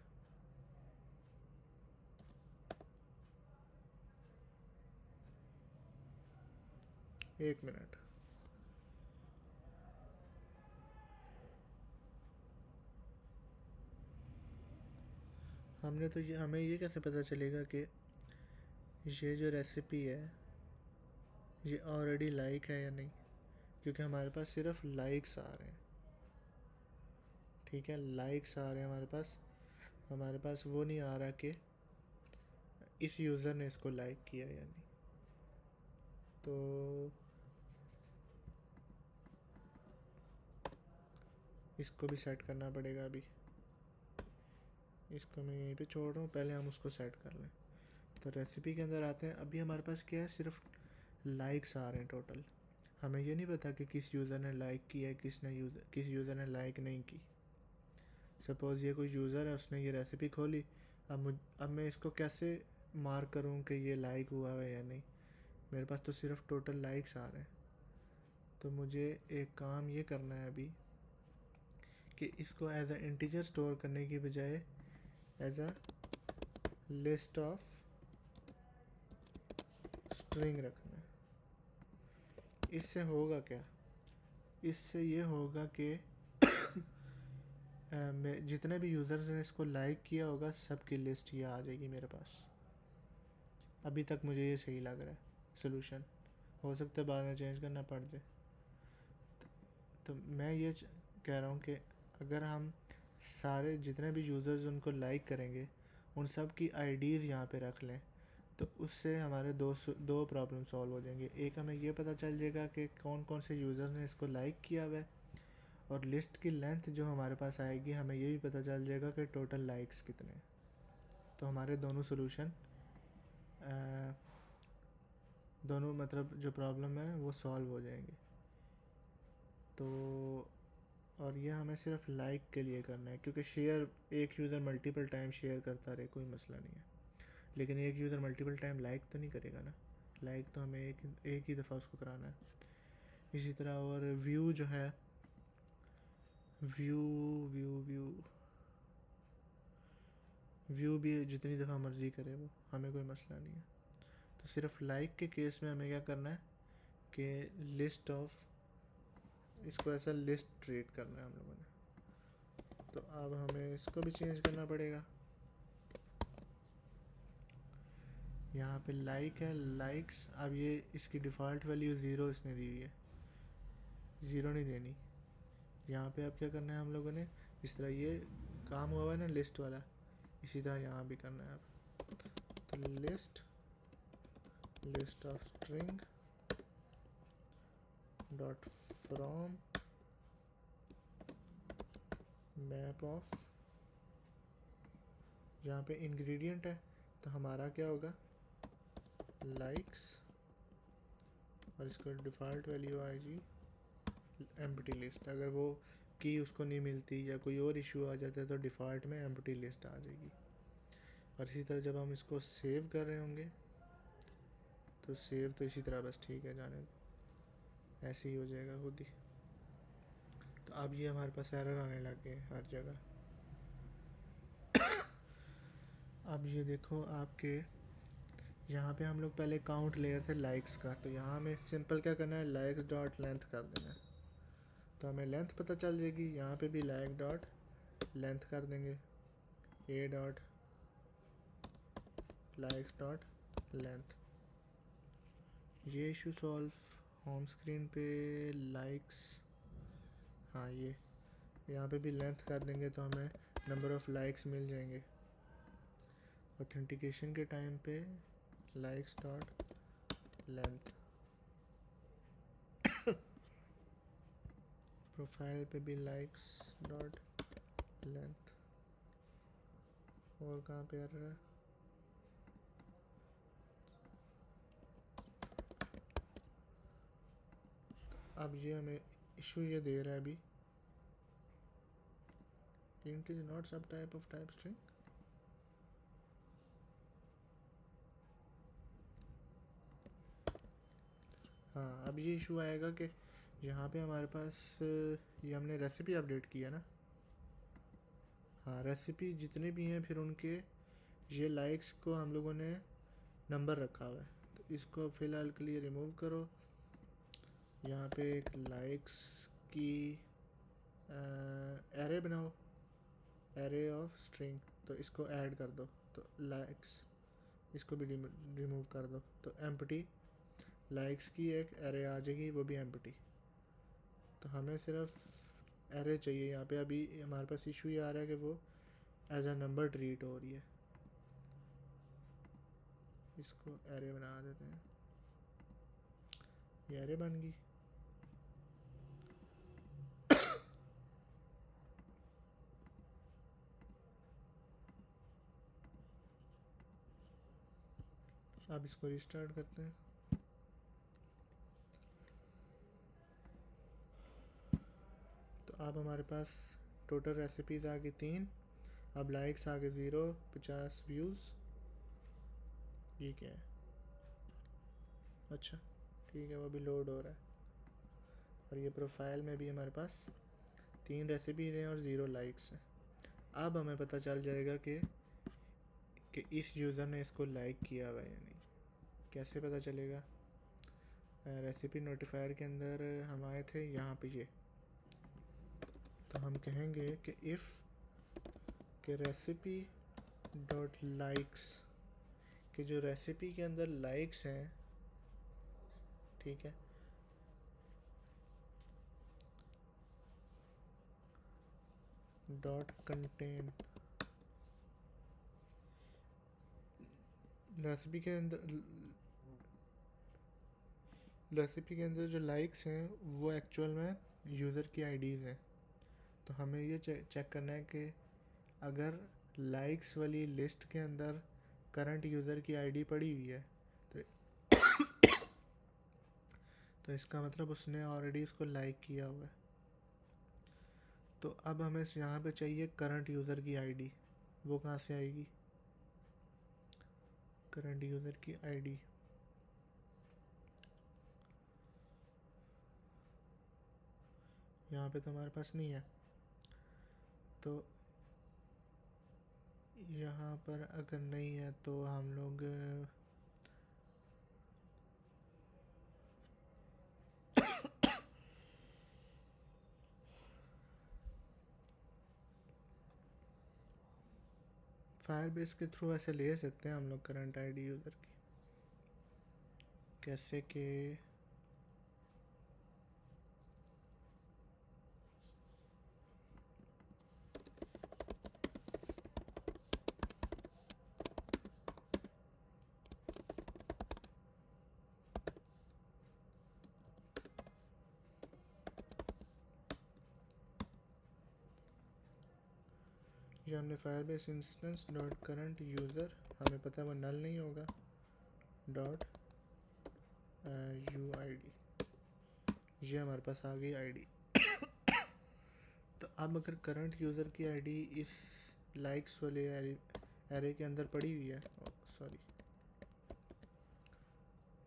Speaker 1: एक मिनट, हमने तो ये हमें ये कैसे पता चलेगा कि ये जो रेसिपी है ये ऑलरेडी लाइक है या नहीं? क्योंकि हमारे पास सिर्फ लाइक्स आ रहे हैं। ठीक है, लाइक्स आ रहे हैं हमारे पास वो नहीं आ रहा कि इस यूज़र ने इसको लाइक किया या नहीं। तो इसको भी सेट करना पड़ेगा। अभी इसको मैं यहीं पे छोड़ रहा हूँ, पहले हम उसको सेट कर लें। तो रेसिपी के अंदर आते हैं। अभी हमारे पास क्या है? सिर्फ लाइक्स आ रहे हैं टोटल। हमें ये नहीं पता कि किस यूज़र ने लाइक किया है, किस यूज़र ने लाइक नहीं की। सपोज़ ये कोई यूज़र है, उसने ये रेसिपी खोली। अब मैं इसको कैसे मार्क करूँ कि ये लाइक हुआ है या नहीं? मेरे पास तो सिर्फ टोटल लाइक्स आ रहे हैं। तो मुझे एक काम ये करना है अभी कि इसको एज अ इंटीजर स्टोर करने की बजाय as a list of string रखना है। इससे होगा क्या? इससे ये होगा कि जितने भी यूज़र्स ने इसको लाइक किया होगा सबकी लिस्ट ये आ जाएगी मेरे पास। अभी तक मुझे ये सही लग रहा है सोल्यूशन। हो सकता है बाद में चेंज करना पड़ जाए। तो मैं ये कह रहा हूँ कि अगर हम सारे जितने भी यूज़र्स उनको लाइक करेंगे उन सब की आईडीज़ यहाँ पे रख लें, तो उससे हमारे दो प्रॉब्लम सॉल्व हो जाएंगे। एक, हमें ये पता चल जाएगा कि कौन कौन से यूज़र ने इसको लाइक किया हुआ है, और लिस्ट की लेंथ जो हमारे पास आएगी हमें ये भी पता चल जाएगा कि टोटल लाइक्स कितने हैं। तो हमारे दोनों सोल्यूशन दोनों मतलब जो प्रॉब्लम है वो सॉल्व हो जाएंगे। तो और ये हमें सिर्फ लाइक के लिए करना है, क्योंकि शेयर एक यूज़र मल्टीपल टाइम शेयर करता रहे कोई मसला नहीं है, लेकिन एक यूज़र मल्टीपल टाइम लाइक तो नहीं करेगा ना। लाइक तो हमें एक ही दफ़ा उसको कराना है। इसी तरह और व्यू जो है, व्यू व्यू व्यू व्यू भी जितनी दफ़ा मर्ज़ी करे वो, हमें कोई मसला नहीं है। तो सिर्फ लाइक के केस में हमें क्या करना है कि लिस्ट ऑफ, इसको ऐसा लिस्ट ट्रीट करना है हम लोगों ने। तो अब हमें इसको भी चेंज करना पड़ेगा। यहाँ पे लाइक है, लाइक्स। अब ये इसकी डिफ़ॉल्ट वैल्यू 0 इसने दी हुई है, 0 नहीं देनी। यहाँ पे अब क्या करना है हम लोगों ने, इस तरह ये काम हुआ है ना लिस्ट वाला, इसी तरह यहाँ भी करना है। अब तो list of string dot from map of, यहाँ पे इंग्रेडिएंट है तो हमारा क्या होगा, लाइक्स, और इसको डिफ़ॉल्ट वैल्यू आएगी एम्प्टी लिस्ट। अगर वो की उसको नहीं मिलती या कोई और इशू आ जाता है तो डिफ़ॉल्ट में एम्प्टी लिस्ट आ जाएगी। और इसी तरह जब हम इसको सेव कर रहे होंगे तो सेव तो इसी तरह बस ठीक है, जाने दो, ऐसे ही हो जाएगा खुद ही। तो अब ये हमारे पास एरर आने लग गए हर जगह। अब ये देखो आपके यहाँ पे हम लोग पहले काउंट ले रहे थे लाइक्स का, तो यहाँ हमें सिंपल क्या करना है, लाइक्स डॉट लेंथ कर देना है, तो हमें लेंथ पता चल जाएगी। यहाँ पे भी लाइक डॉट लेंथ कर देंगे, ए डॉट लाइक्स डॉट लेंथ। ये इशू सॉल्व। होम स्क्रीन पे लाइक्स, हाँ ये यहाँ पे भी लेंथ कर देंगे तो हमें नंबर ऑफ़ लाइक्स मिल जाएंगे। ऑथेंटिकेशन के टाइम पे लाइक्स डॉट लेंथ। प्रोफाइल पे भी लाइक्स डॉट लेंथ। और कहाँ पे आ रहा है, अब ये हमें इशू ये दे रहा है अभी, int is not सब टाइप ऑफ टाइप स्ट्रिंग। हाँ अब ये इशू आएगा कि यहाँ पे हमारे पास ये हमने रेसिपी अपडेट किया ना, हाँ रेसिपी जितने भी हैं फिर उनके ये लाइक्स को हम लोगों ने नंबर रखा हुआ है, तो इसको फ़िलहाल के लिए रिमूव करो। यहाँ पे एक लाइक्स की एरे बनाओ, एरे ऑफ स्ट्रिंग, तो इसको ऐड कर दो, तो लाइक्स इसको भी रिमूव कर दो, तो एम्प्टी लाइक्स की एक एरे आ जाएगी, वो भी एम्प्टी। तो हमें सिर्फ एरे चाहिए यहाँ पे। अभी हमारे पास इशू ये आ रहा है कि वो एज अ नंबर ट्रीट हो रही है, इसको एरे बना देते हैं, ये एरे बन गई। अब इसको रिस्टार्ट करते हैं। तो अब हमारे पास टोटल रेसिपीज़ आ गई 3, अब लाइक्स आ गए 0, 50 व्यूज़। ये क्या है, अच्छा ठीक है, वो भी लोड हो रहा है। और ये प्रोफाइल में भी हमारे पास 3 रेसिपीज़ हैं और 0 लाइक्स हैं। अब हमें पता चल जाएगा कि इस यूज़र ने इसको लाइक किया हुआ है या नहीं। कैसे पता चलेगा, रेसिपी नोटिफायर के अंदर हम आए थे यहाँ पे ये, तो हम कहेंगे कि इफ़ के रेसिपी डॉट लाइक्स कि जो रेसिपी के अंदर लाइक्स हैं, ठीक है, डॉट कंटेन रेसिपी के अंदर जो लाइक्स हैं वो एक्चुअल में यूज़र की आईडीज़ हैं। तो हमें ये चेक करना है कि अगर लाइक्स वाली लिस्ट के अंदर करंट यूज़र की आईडी पड़ी हुई है तो इसका मतलब उसने ऑलरेडी इसको लाइक किया हुआ है। तो अब हमें यहाँ पे चाहिए करंट यूज़र की आईडी, वो कहाँ से आएगी, करंट यूज़र की आईडी। यहाँ पे तो हमारे पास नहीं है, तो यहाँ पर अगर नहीं है तो हम लोग फायरबेस के थ्रू ऐसे ले सकते हैं हम लोग करंट आईडी यूज़र की। कैसे कि ये हमने Firebase instance dot current user, हमें पता है वो नल नहीं होगा, डॉट यू आई डी, ये हमारे पास आ गई आईडी। तो अब अगर करंट यूज़र की आईडी इस लाइक्स वाले एरे के अंदर पड़ी हुई है, सॉरी,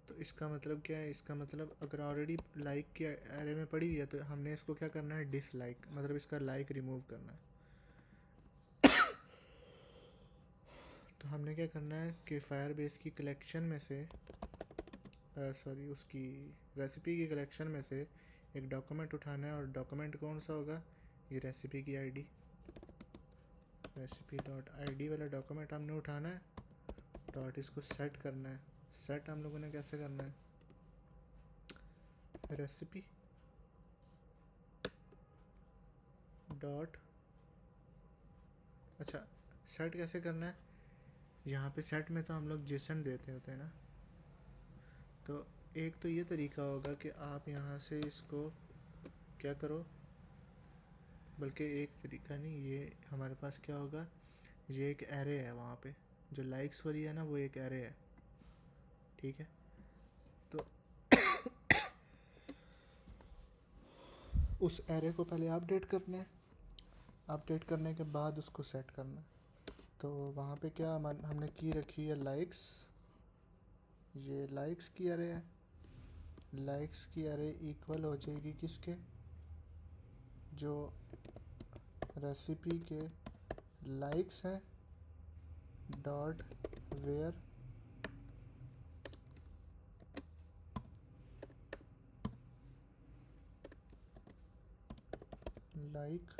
Speaker 1: तो इसका मतलब क्या है, इसका मतलब अगर ऑलरेडी लाइक की एरे में पड़ी है तो हमने इसको क्या करना है, डिसलाइक, मतलब इसका लाइक रिमूव करना है। तो हमने क्या करना है कि फायरबेस की कलेक्शन में से उसकी रेसिपी की कलेक्शन में से एक डॉक्यूमेंट उठाना है, और डॉक्यूमेंट कौन सा होगा, ये रेसिपी की आईडी, रेसिपी डॉट आई वाला डॉक्यूमेंट हमने उठाना है। डॉट इसको सेट करना है। सेट हम लोगों ने कैसे करना है, रेसिपी डॉट, अच्छा सेट कैसे करना है, यहाँ पे सेट में तो हम लोग जेसन देते होते हैं ना, तो एक तो ये तरीका होगा कि आप यहाँ से इसको क्या करो, बल्कि एक तरीका नहीं, ये हमारे पास क्या होगा, ये एक एरे है, वहाँ पे जो लाइक्स वाली है ना वो एक एरे है, ठीक है। तो उस एरे को पहले अपडेट करना है, अपडेट करने के बाद उसको सेट करना है। तो वहाँ पे क्या हमने की रखी है लाइक्स, ये लाइक्स की एरे है, लाइक्स की एरे इक्वल हो जाएगी किसके, जो रेसिपी के लाइक्स हैं dot where like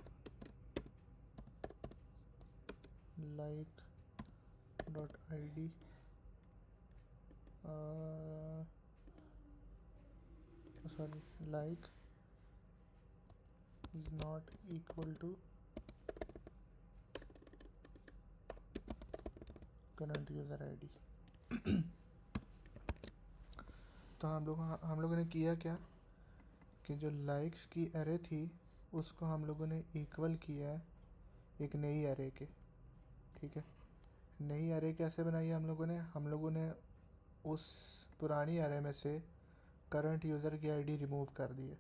Speaker 1: dot ID sorry like is not equal to current user ID. तो हम लोगों ने किया क्या कि जो लाइक्स की एरे थी उसको हम लोगों ने इक्वल किया है एक नई एरे के, ठीक है। नई एरे कैसे बनाई है हम लोगों ने उस पुरानी एरे में से करंट यूज़र की आईडी रिमूव कर दी है।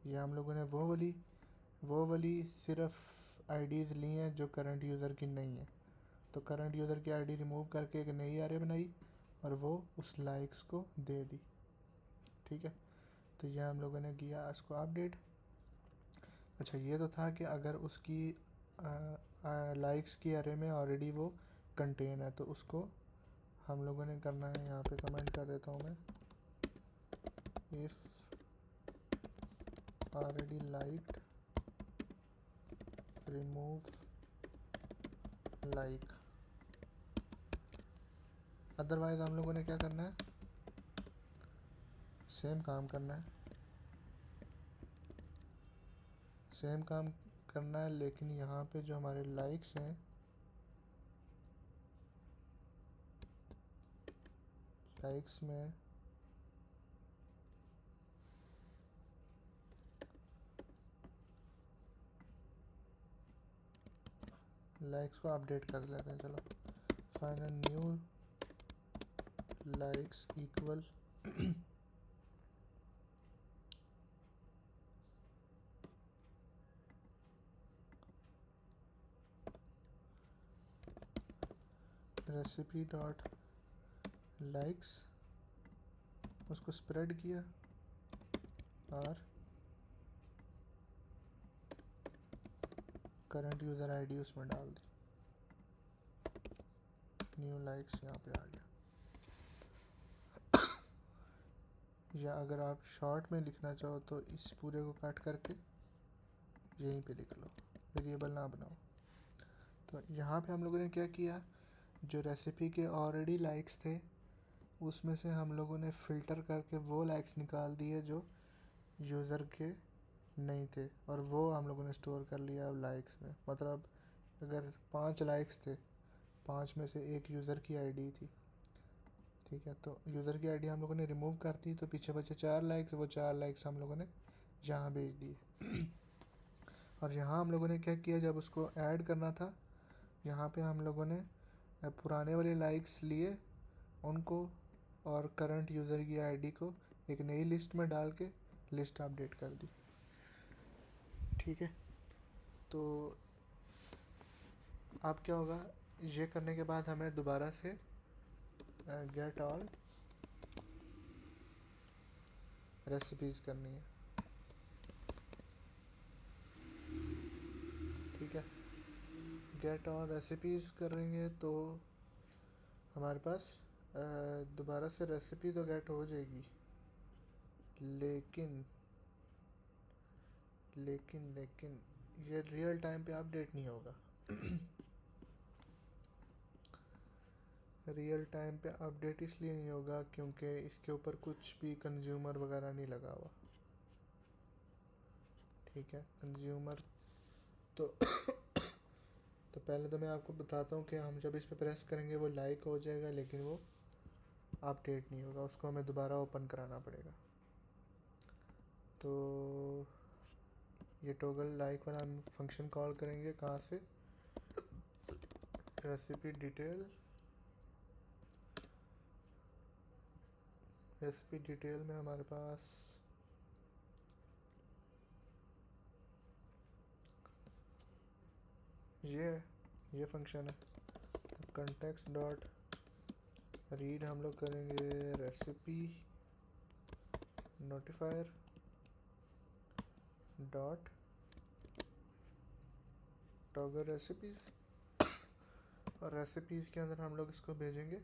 Speaker 1: ये हम लोगों ने वो वाली सिर्फ आईडीज़ ली हैं जो करंट यूज़र की नहीं है। तो करंट यूज़र की आईडी रिमूव करके एक नई एरे बनाई और वो उस लाइक्स को दे दी, ठीक है। तो यह हम लोगों ने किया इसको अपडेट। अच्छा ये तो था कि अगर उसकी लाइक्स की एरे में ऑलरेडी वो कंटेन है तो उसको हम लोगों ने करना है, यहाँ पे कमेंट कर देता हूँ मैं, if already liked remove like. Otherwise हम लोगों ने क्या करना है, सेम काम करना है, सेम काम करना है, लेकिन यहाँ पे जो हमारे लाइक्स हैं, लाइक्स में लाइक्स को अपडेट कर देते हैं। चलो final new likes equal recipe dot likes, उसको स्प्रेड किया और करंट यूज़र आईडी उसमें डाल दी, न्यू लाइक्स यहाँ पे आ गया। या अगर आप शॉर्ट में लिखना चाहो तो इस पूरे को काट करके यहीं पे लिख लो, वेरिएबल ना बनाओ। तो यहाँ पे हम लोगों ने क्या किया, जो रेसिपी के ऑलरेडी लाइक्स थे उसमें से हम लोगों ने फ़िल्टर करके वो लाइक्स निकाल दिए जो यूज़र के नहीं थे, और वो हम लोगों ने स्टोर कर लिया अब लाइक्स में। मतलब अगर 5 लाइक्स थे, 5 में से एक यूज़र की आईडी थी, ठीक है। तो यूज़र की आईडी हम लोगों ने रिमूव कर दी, तो पीछे बचे 4 लाइक्स, वो 4 लाइक्स हम लोगों ने यहाँ भेज दिए। और यहाँ हम लोगों ने क्या किया, जब उसको ऐड करना था यहाँ पे हम लोगों ने पुराने वाले लाइक्स लिए उनको और करंट यूज़र की आईडी को एक नई लिस्ट में डाल के लिस्ट अपडेट कर दी, ठीक है। तो अब क्या होगा, ये करने के बाद हमें दोबारा से गेट ऑल रेसिपीज़ करनी है। ठीक है, गेट और रेसिपीज़ करेंगे तो हमारे पास दोबारा से रेसिपी तो गेट हो जाएगी, लेकिन लेकिन लेकिन ये रियल टाइम पे अपडेट नहीं होगा। रियल टाइम पे अपडेट इसलिए नहीं होगा क्योंकि इसके ऊपर कुछ भी कंज्यूमर वगैरह नहीं लगा हुआ। ठीक है, कंज्यूमर तो तो पहले तो मैं आपको बताता हूँ कि हम जब इस पर प्रेस करेंगे वो लाइक हो जाएगा, लेकिन वो अपडेट नहीं होगा, उसको हमें दोबारा ओपन कराना पड़ेगा। तो ये टॉगल लाइक वाला हम फंक्शन कॉल करेंगे कहाँ से, रेसिपी डिटेल में हमारे पास ये फंक्शन है। तो कंटेक्स्ट डॉट रीड हम लोग करेंगे recipe notifier dot toggle recipes, और रेसिपीज़ के अंदर हम लोग इसको भेजेंगे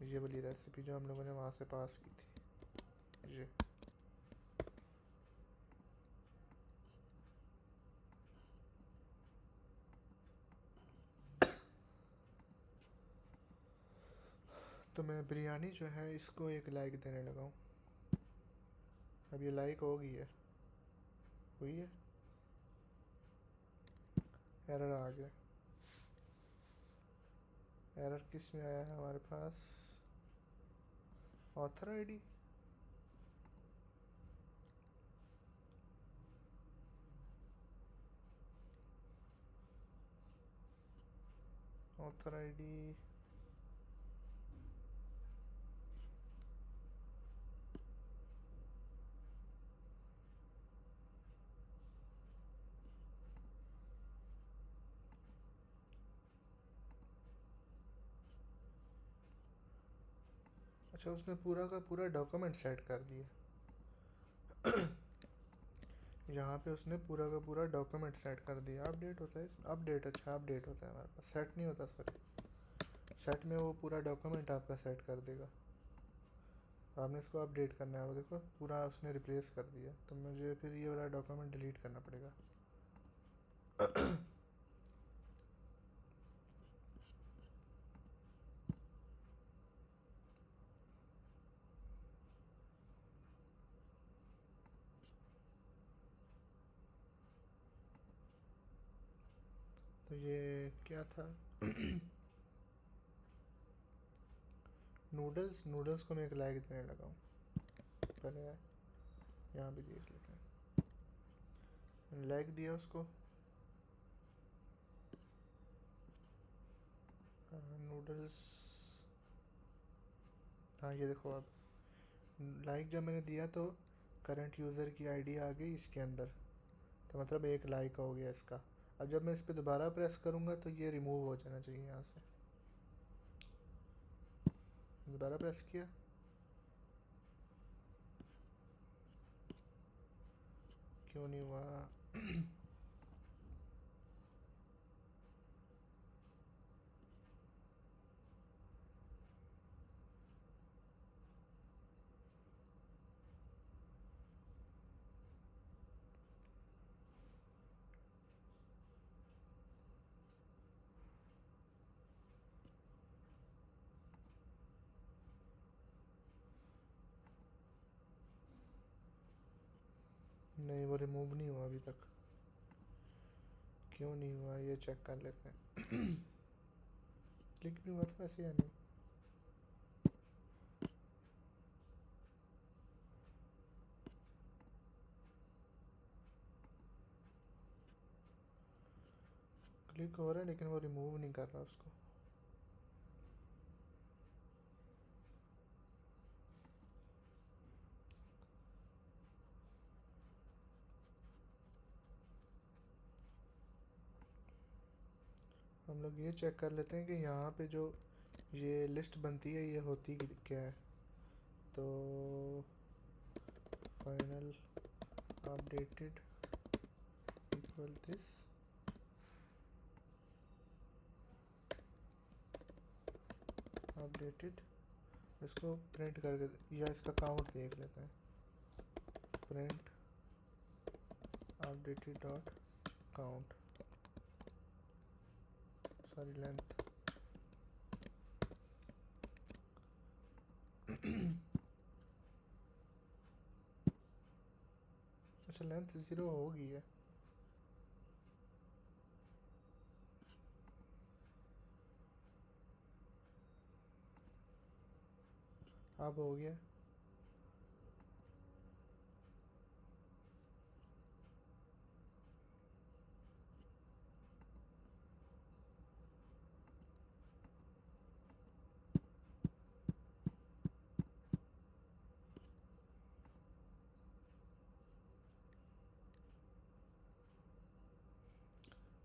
Speaker 1: ये वाली रेसिपी जो हम लोगों ने वहाँ से पास की थी, ये। तो मैं बिरयानी जो है इसको एक लाइक देने लगा हूँ। अब ये लाइक हुई है, एरर आ गया। एरर किस में आया है हमारे पास, ऑथर आईडी। ऑथर आईडी अच्छा, उसने पूरा का पूरा डॉक्यूमेंट सेट कर दिया। यहाँ पे उसने पूरा का पूरा डॉक्यूमेंट सेट कर दिया। अपडेट होता है इसमें, अपडेट, अच्छा अपडेट होता है हमारे पास, सेट नहीं होता। सॉरी, सेट में वो पूरा डॉक्यूमेंट आपका सेट कर देगा। आपने इसको अपडेट करना है, वो देखो पूरा उसने रिप्लेस कर दिया। तो मुझे फिर ये वाला डॉक्यूमेंट डिलीट करना पड़ेगा। तो ये क्या था? नूडल्स को मैं एक लाइक देने लगा हूँ। पहले यहाँ भी देख लेते हैं, लाइक दिया उसको। नूडल्स, हाँ ये देखो, अब लाइक जब मैंने दिया तो करंट यूज़र की आईडी आ गई इसके अंदर, तो मतलब एक लाइक हो गया इसका। अब जब मैं इस पर दोबारा प्रेस करूँगा तो ये रिमूव हो जाना चाहिए यहाँ से। दोबारा प्रेस किया, क्यों नहीं हुआ? नहीं, वो रिमूव नहीं हुआ अभी तक। क्यों नहीं हुआ ये चेक कर लेते हैं। क्लिक नहीं हुआ था वैसे या नहीं? क्लिक हो रहा है लेकिन वो रिमूव नहीं कर रहा उसको। हम लोग ये चेक कर लेते हैं कि यहाँ पे जो ये लिस्ट बनती है ये होती क्या है। तो final updated equal this, updated. इसको प्रिंट करके या इसका काउंट देख लेते हैं, print updated dot count, sorry length. अच्छा लेंथ 0 हो गई है। अब हो गया।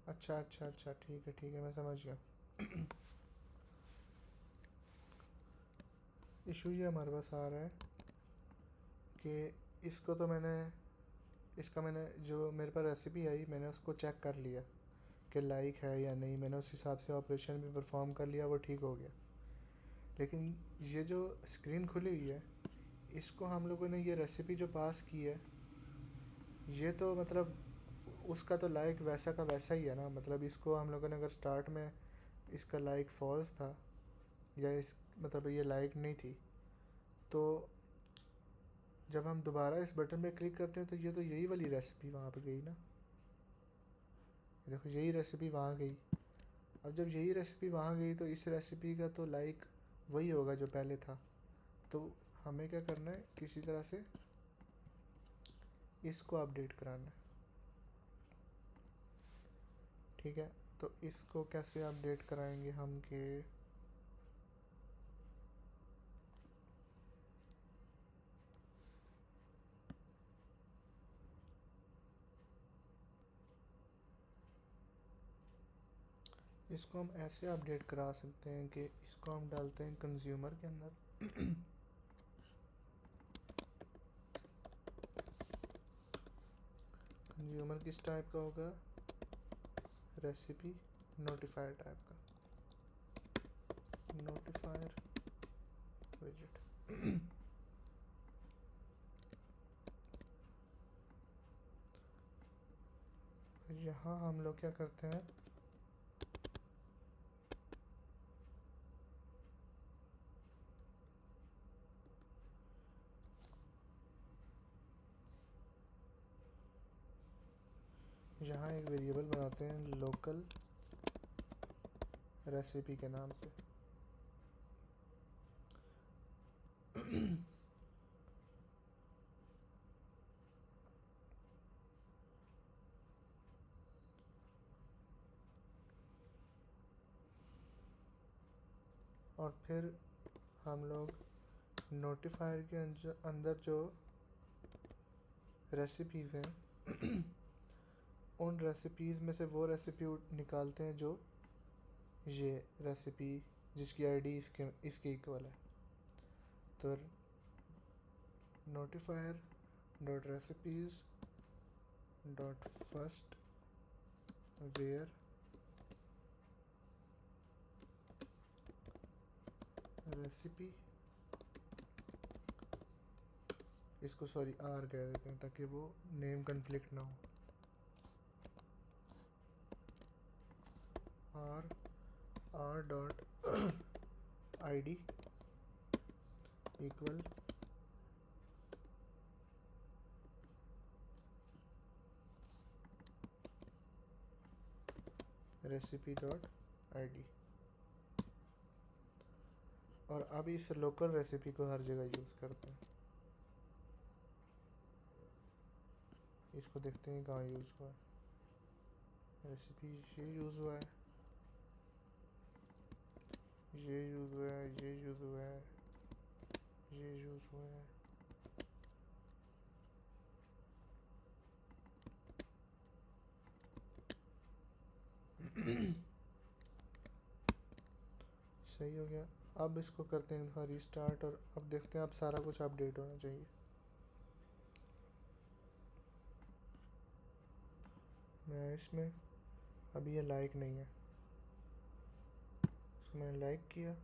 Speaker 1: अच्छा अच्छा अच्छा, ठीक है मैं समझ गया। इशू ये हमारे पास आ रहा है कि इसको तो मैंने जो मेरे पास रेसिपी आई मैंने उसको चेक कर लिया कि लाइक है या नहीं, मैंने उस हिसाब से ऑपरेशन भी परफॉर्म कर लिया, वो ठीक हो गया। लेकिन ये जो स्क्रीन खुली हुई है इसको हम लोगों ने ये रेसिपी जो पास की है ये तो मतलब उसका तो लाइक वैसा का वैसा ही है ना। मतलब इसको हम लोगों ने अगर स्टार्ट में इसका लाइक फॉल्स था या इस मतलब ये लाइक नहीं थी, तो जब हम दोबारा इस बटन पे क्लिक करते हैं तो ये तो यही वाली रेसिपी वहाँ पे गई ना। देखो यही रेसिपी वहाँ गई। अब जब यही रेसिपी वहाँ गई तो इस रेसिपी का तो लाइक वही होगा जो पहले था। तो हमें क्या करना है, किसी तरह से इसको अपडेट कराना है। ठीक है, तो इसको कैसे अपडेट कराएंगे हम कि इसको हम ऐसे अपडेट करा सकते हैं कि इसको हम डालते हैं कंज्यूमर के अंदर। कंज्यूमर किस टाइप का होगा, रेसिपी नोटिफायर टाइप का, नोटिफायर विजेट। यहाँ हम लोग क्या करते हैं, यहाँ एक वेरिएबल बनाते हैं लोकल रेसिपी के नाम से। और फिर हम लोग नोटिफायर के अंदर जो रेसिपीज़ हैं उन रेसिपीज़ में से वो रेसिपी निकालते हैं जो ये रेसिपी जिसकी आईडी इसके इक्वल है। तो notifier dot recipes dot first where recipe, इसको सॉरी आर कह देते हैं ताकि वो नेम कन्फ्लिक्ट ना हो। R dot ID equal recipe dot ID. और अब इस लोकल रेसिपी को हर जगह यूज़ करते हैं। इसको देखते हैं कहाँ यूज़ हुआ है। रेसिपी ये यूज़ हुआ है, ये यूज़ हुआ है, ये यूज़ हुआ है, ये यूज़ हुआ है। सही हो गया। अब इसको करते हैं थोड़ा रिस्टार्ट और अब देखते हैं अब सारा कुछ अपडेट होना चाहिए। मैं इसमें, अभी ये लाइक नहीं है, इसको मैंने लाइक किया,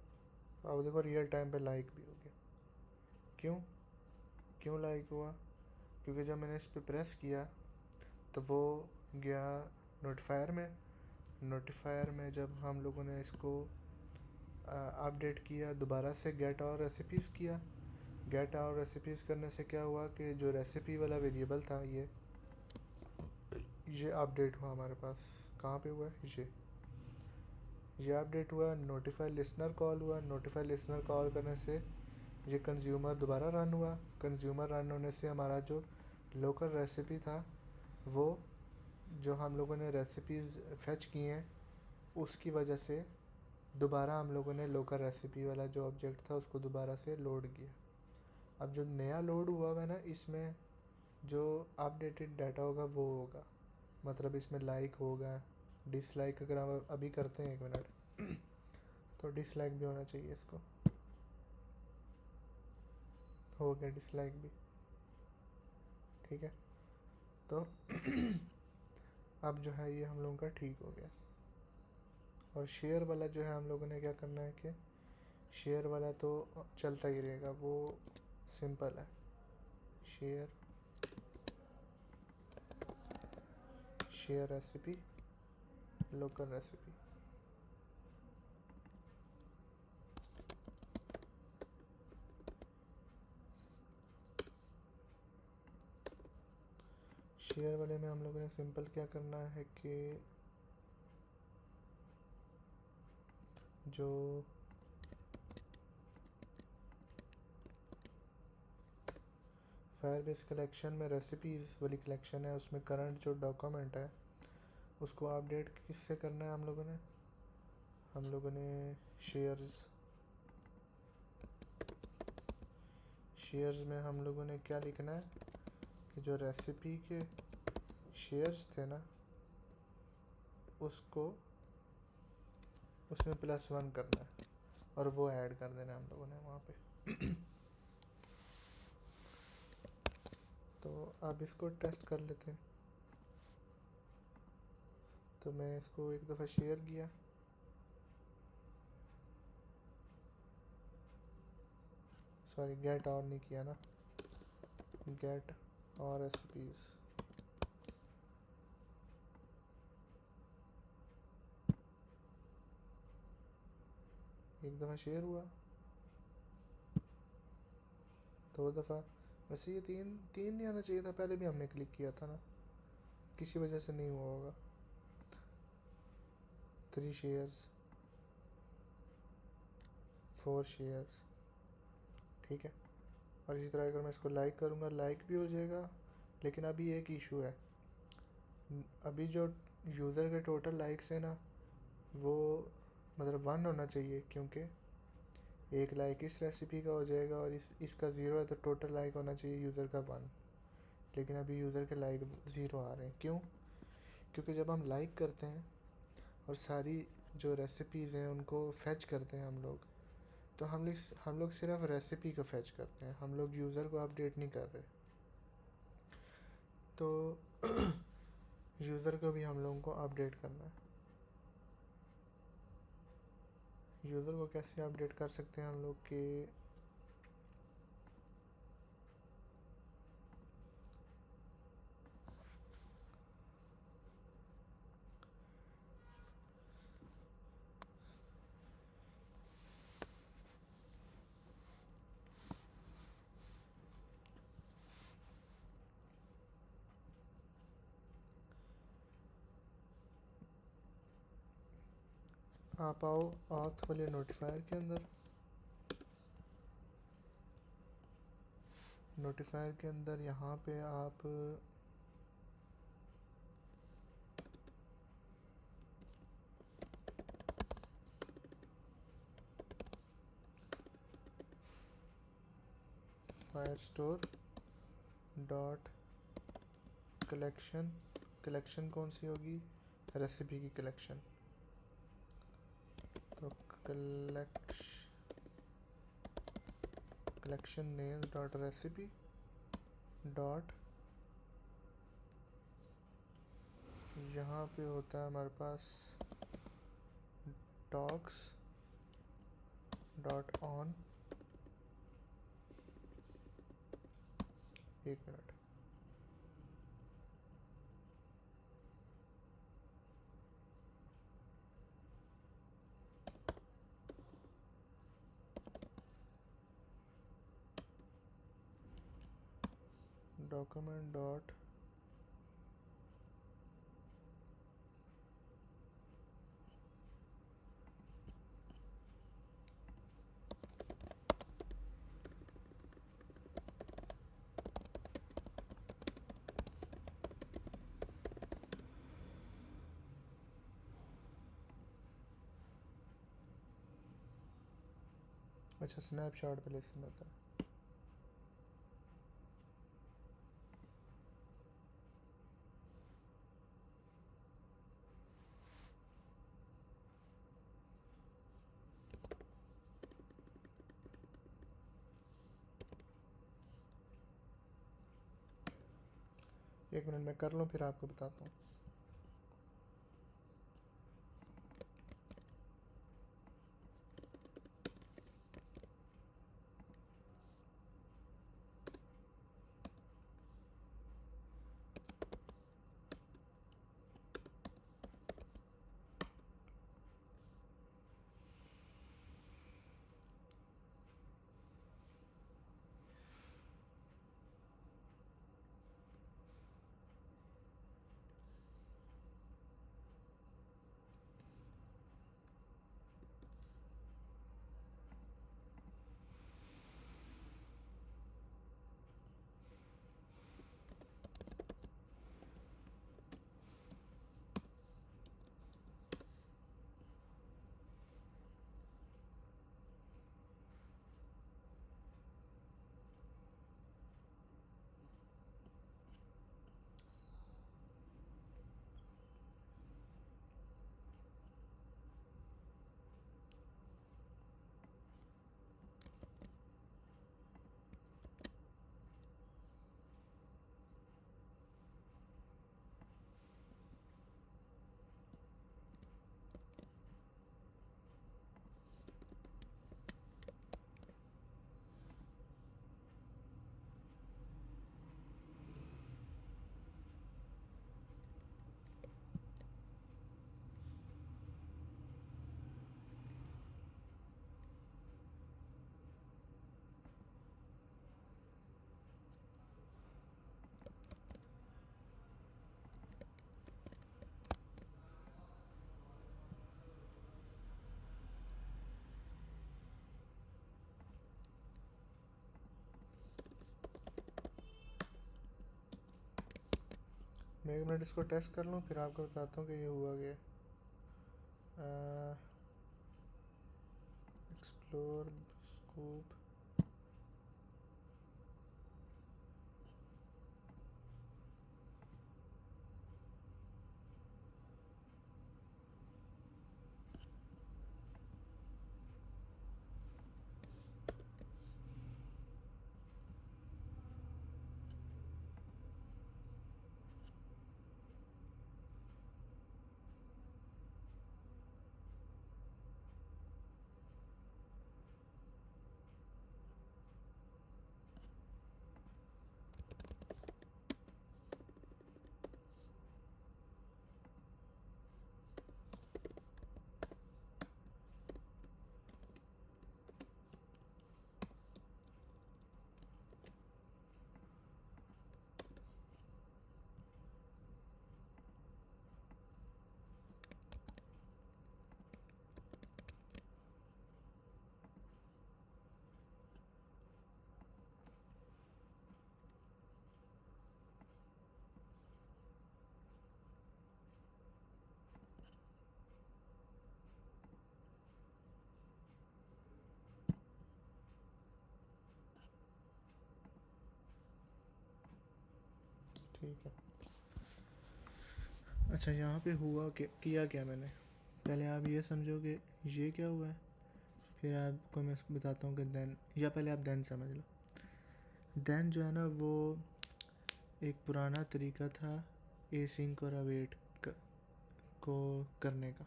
Speaker 1: अब देखो रियल टाइम पे लाइक भी हो गया। क्यों क्यों लाइक हुआ? क्योंकि जब मैंने इस पर प्रेस किया तो वो गया नोटिफायर में। नोटिफायर में जब हम लोगों ने इसको अपडेट किया, दोबारा से गेट और रेसिपीज़ किया। गेट और रेसिपीज़ करने से क्या हुआ कि जो रेसिपी वाला वेरिएबल था ये अपडेट हुआ हमारे पास। कहाँ पे हुआ है? ये अपडेट हुआ। नोटिफाई लिसनर कॉल हुआ। नोटिफाई लिसनर कॉल करने से ये कंज्यूमर दोबारा रन हुआ। कंज्यूमर रन होने से हमारा जो लोकल रेसिपी था, वो जो हम लोगों ने रेसिपीज़ फेच की हैं उसकी वजह से दोबारा हम लोगों ने लोकल रेसिपी वाला जो ऑब्जेक्ट था उसको दोबारा से लोड किया। अब जो नया लोड हुआ है ना, इसमें जो अपडेटेड डाटा होगा वो होगा, मतलब इसमें लाइक होगा, डिसलाइक अगर हम अभी करते हैं 1 मिनट तो डिसलाइक भी होना चाहिए। इसको हो गया डिसलाइक भी, ठीक है। तो अब जो है ये हम लोगों का ठीक हो गया। और शेयर वाला जो है हम लोगों ने क्या करना है कि शेयर वाला तो चलता ही रहेगा, वो सिंपल है। Share recipe, local recipe. Share वाले में हम लोगों ने सिंपल क्या करना है कि जो फायरबेस कलेक्शन में रेसिपीज़ वाली कलेक्शन है, उसमें करंट जो डॉक्यूमेंट है उसको अपडेट किससे करना है? हम लोगों ने शेयर्स में हम लोगों ने क्या लिखना है कि जो रेसिपी के शेयर्स थे ना, उसको उसमें +1 करना है और वो ऐड कर देना है हम लोगों ने वहाँ पे। तो अब इसको टेस्ट कर लेते हैं। तो मैं इसको एक दफ़ा शेयर किया, सॉरी गेट और नहीं किया ना, गेट और रेसिपीज़। एक दफ़ा शेयर हुआ, 2 दफ़ा। वैसे ये तीन नहीं आना चाहिए था, पहले भी हमने क्लिक किया था ना, किसी वजह से नहीं हुआ होगा। 3 शेयर्स, 4 शेयर्स, ठीक है। और इसी तरह अगर मैं इसको लाइक करूँगा, लाइक भी हो जाएगा। लेकिन अभी एक इशू है, अभी जो यूज़र के टोटल लाइक्स है ना, वो मतलब 1 होना चाहिए, क्योंकि एक लाइक इस रेसिपी का हो जाएगा और इसका 0 है, तो टोटल लाइक होना चाहिए यूज़र का 1। लेकिन अभी यूज़र के लाइक 0 आ रहे हैं। क्यों? क्योंकि जब हम लाइक करते हैं और सारी जो रेसिपीज़ हैं उनको फेच करते हैं हम लोग, तो हम लोग सिर्फ रेसिपी को फेच करते हैं, हम लोग यूज़र को अपडेट नहीं कर रहे। तो यूज़र को भी हम लोगों को अपडेट करना है। यूज़र को कैसे अपडेट कर सकते हैं हम लोग कि आप आओ ऑथ वाले नोटिफायर के अंदर। नोटिफायर के अंदर यहाँ पे आप फायरस्टोर डॉट कलेक्शन कौन सी होगी? रेसिपी की कलेक्शन। तो collection name dot recipe dot यहाँ पे होता है हमारे पास docs डॉट ऑन, एक मिनट, डॉक्यूमेंट डॉट अच्छा स्नैपशॉट पे लिस्ट होता है। एक मिनट में कर लूँ फिर आपको बताता हूँ। मैं एक मिनट इसको टेस्ट कर लूँ फिर आपको बताता हूँ कि ये हुआ क्या। एक्सप्लोर स्कोप, ठीक है। अच्छा यहाँ पे हुआ किया क्या मैंने, पहले आप ये समझो कि ये क्या हुआ है, फिर आपको मैं बताता हूँ कि देन, या पहले आप देन समझ लो। देन जो है ना वो एक पुराना तरीका था एसिंक और अवेट को करने का।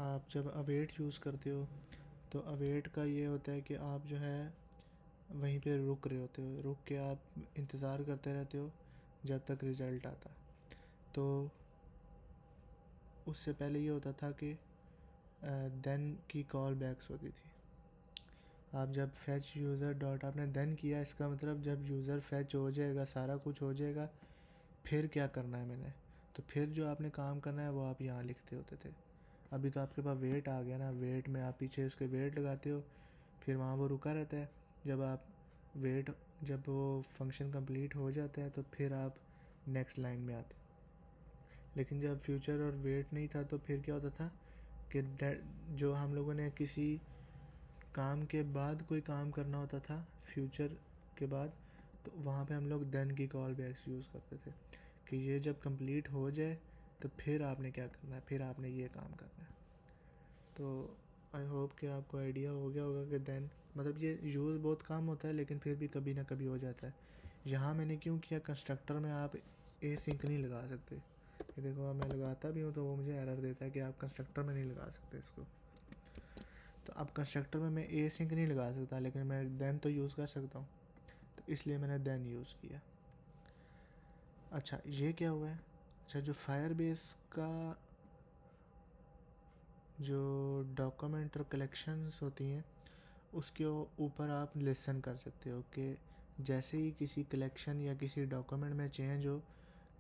Speaker 1: आप जब अवेट यूज़ करते हो तो अवेट का ये होता है कि आप जो है वहीं पे रुक रहे होते हो, रुक के आप इंतज़ार करते रहते हो जब तक रिज़ल्ट आता। तो उससे पहले ये होता था कि देन की कॉल बैक्स होती थी। आप जब फैच यूज़र डॉट आपने देन किया, इसका मतलब जब यूज़र फैच हो जाएगा, सारा कुछ हो जाएगा, फिर क्या करना है मैंने, तो फिर जो आपने काम करना है वो आप यहाँ लिखते होते थे। अभी तो आपके पास वेट आ गया ना, वेट में आप पीछे उसके वेट लगाते हो, फिर वहाँ वो रुका रहता है। जब वो फंक्शन कंप्लीट हो जाता है तो फिर आप नेक्स्ट लाइन में आते। लेकिन जब फ्यूचर और वेट नहीं था तो फिर क्या होता था कि जो हम लोगों ने किसी काम के बाद कोई काम करना होता था फ्यूचर के बाद, तो वहाँ पे हम लोग देन की कॉल बैक्स यूज़ करते थे कि ये जब कंप्लीट हो जाए तो फिर आपने क्या करना है, फिर आपने ये काम करना है। तो आई होप कि आपको आइडिया हो गया होगा कि देन मतलब ये यूज़ बहुत कम होता है, लेकिन फिर भी कभी ना कभी हो जाता है। यहाँ मैंने क्यों किया, कंस्ट्रक्टर में आप ए सिंक नहीं लगा सकते। ये देखो, अब मैं लगाता भी हूँ तो वो मुझे एरर देता है कि आप कंस्ट्रक्टर में नहीं लगा सकते इसको। तो अब कंस्ट्रक्टर में मैं ए सिंक नहीं लगा सकता, लेकिन मैं देन तो यूज़ कर सकता हूँ, तो इसलिए मैंने देन यूज़ किया। अच्छा, ये क्या हुआ है। अच्छा, जो फायरबेस का जो डॉक्यूमेंट और कलेक्शंस होती हैं उसके ऊपर आप लिसन कर सकते हो कि जैसे ही किसी कलेक्शन या किसी डॉक्यूमेंट में चेंज हो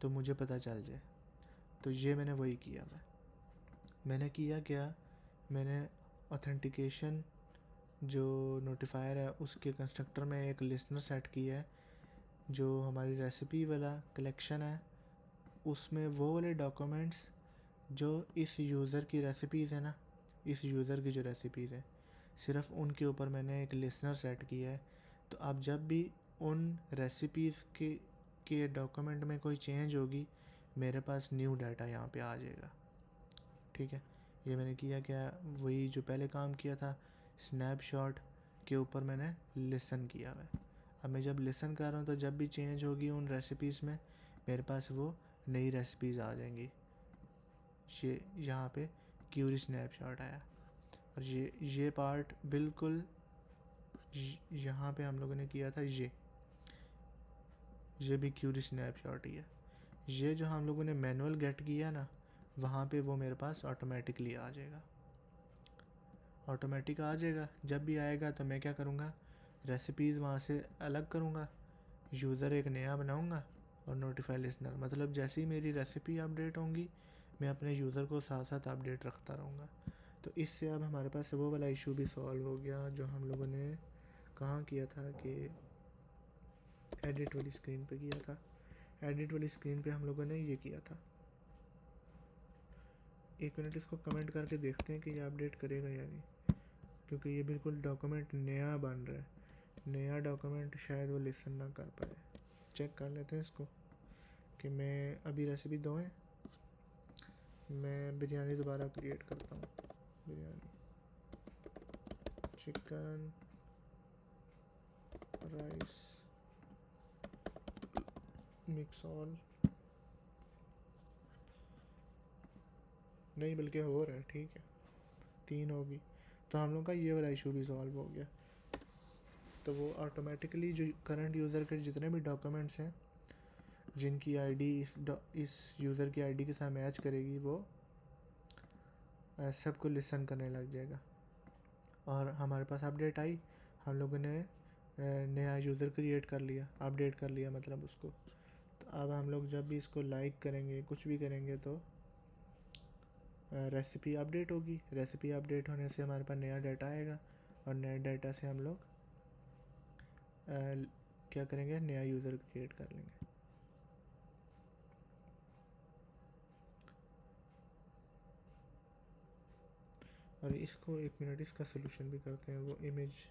Speaker 1: तो मुझे पता चल जाए। तो ये मैंने वही किया। मैंने किया क्या, मैंने ऑथेंटिकेशन जो नोटिफायर है उसके कंस्ट्रक्टर में एक लिसनर सेट किया है। जो हमारी रेसिपी वाला कलेक्शन है उसमें वो वाले डॉक्यूमेंट्स जो इस यूज़र की रेसिपीज़ है ना, इस यूज़र की जो रेसिपीज़ है सिर्फ उनके ऊपर मैंने एक लिसनर सेट किया है। तो अब जब भी उन रेसिपीज़ के डॉक्यूमेंट में कोई चेंज होगी, मेरे पास न्यू डाटा यहाँ पे आ जाएगा। ठीक है, ये मैंने किया क्या, वही जो पहले काम किया था स्नैपशॉट के ऊपर मैंने लिसन किया हुआ है। अब मैं जब लिसन कर रहा हूँ तो जब भी चेंज होगी उन रेसिपीज़ में, मेरे पास वो नई रेसिपीज़ आ जाएंगी। ये यहाँ पे क्यूरी स्नैपशॉट आया, और ये पार्ट बिल्कुल यहाँ पे हम लोगों ने किया था। ये भी क्यूरी स्नैपशॉट ही है। ये जो हम लोगों ने मैनुअल गेट किया ना, वहाँ पे वो मेरे पास ऑटोमेटिकली आ जाएगा, ऑटोमेटिक आ जाएगा। जब भी आएगा तो मैं क्या करूँगा, रेसिपीज़ वहाँ से अलग करूँगा, यूज़र एक नया बनाऊँगा और नोटिफाई लिसनर, मतलब जैसे ही मेरी रेसिपी अपडेट होंगी मैं अपने यूज़र को साथ साथ अपडेट रखता रहूँगा। तो इससे अब हमारे पास वो वाला इशू भी सॉल्व हो गया जो हम लोगों ने कहाँ किया था कि एडिट वाली स्क्रीन पे किया था। एडिट वाली स्क्रीन पे हम लोगों ने ये किया था। एक मिनट इसको कमेंट करके देखते हैं कि ये अपडेट करेगा या नहीं, क्योंकि ये बिल्कुल डॉक्यूमेंट नया बन रहा है। नया डॉक्यूमेंट शायद वो लिसन ना कर पाए। चेक कर लेते हैं इसको कि मैं अभी रेसिपी 2 है, मैं बिरयानी दोबारा क्रिएट करता हूँ। Biryani chicken rice mix all, नहीं बल्कि हो रहा है, ठीक है 3 होगी। तो हम लोग का ये वाला इशू भी सॉल्व हो गया। तो वो ऑटोमेटिकली जो करंट यूज़र के जितने भी डॉक्यूमेंट्स हैं जिनकी आईडी इस यूज़र की आईडी के साथ मैच करेगी, वो सबको लिसन करने लग जाएगा। और हमारे पास अपडेट आई, हम लोगों ने नया यूज़र क्रिएट कर लिया, अपडेट कर लिया मतलब उसको। तो अब हम लोग जब भी इसको लाइक करेंगे, कुछ भी करेंगे, तो रेसिपी अपडेट होगी। रेसिपी अपडेट होने से हमारे पास नया डाटा आएगा, और नए डाटा से हम लोग क्या करेंगे, नया यूज़र क्रिएट कर लेंगे। और इसको एक मिनट इसका सोल्यूशन भी करते हैं। वो इमेज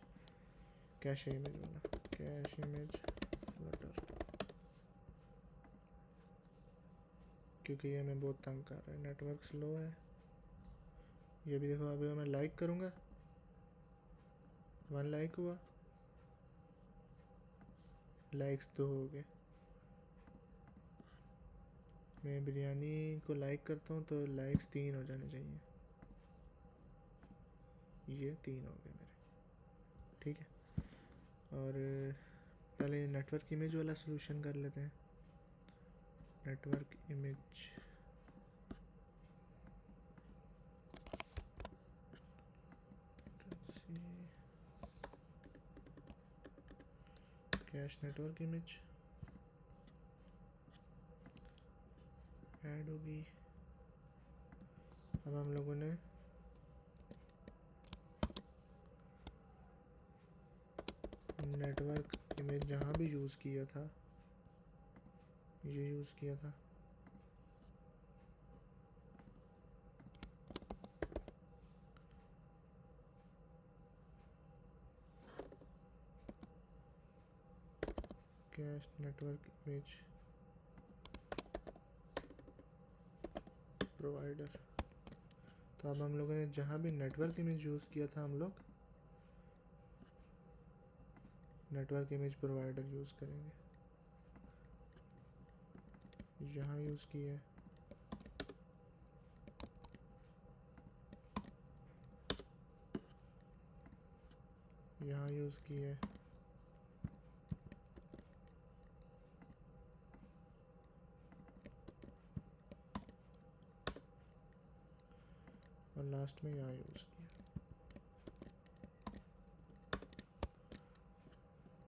Speaker 1: कैश इमेज वाला, कैश इमेज फ्लटर, क्योंकि ये हमें बहुत तंग कर रहा है, नेटवर्क स्लो है। ये भी देखो, अभी मैं लाइक करूँगा, 1 लाइक हुआ, लाइक्स 2 हो गए। मैं बिरयानी को लाइक करता हूँ तो लाइक्स 3 हो जाने चाहिए। ये 3 हो गए मेरे, ठीक है। और पहले नेटवर्क इमेज वाला सॉल्यूशन कर लेते हैं। Network image cash network image add होगी। अब हम लोगों ने नेटवर्क इमेज जहाँ भी यूज़ किया था, ये यूज़ किया था, कैश नेटवर्क इमेज प्रोवाइडर। तो अब हम लोगों ने जहाँ भी नेटवर्क इमेज यूज़ किया था, हम लोग नेटवर्क इमेज प्रोवाइडर यूज़ करेंगे। यहाँ यूज़ किया है, यहाँ यूज़ किया है, और लास्ट में यहाँ यूज़ किया।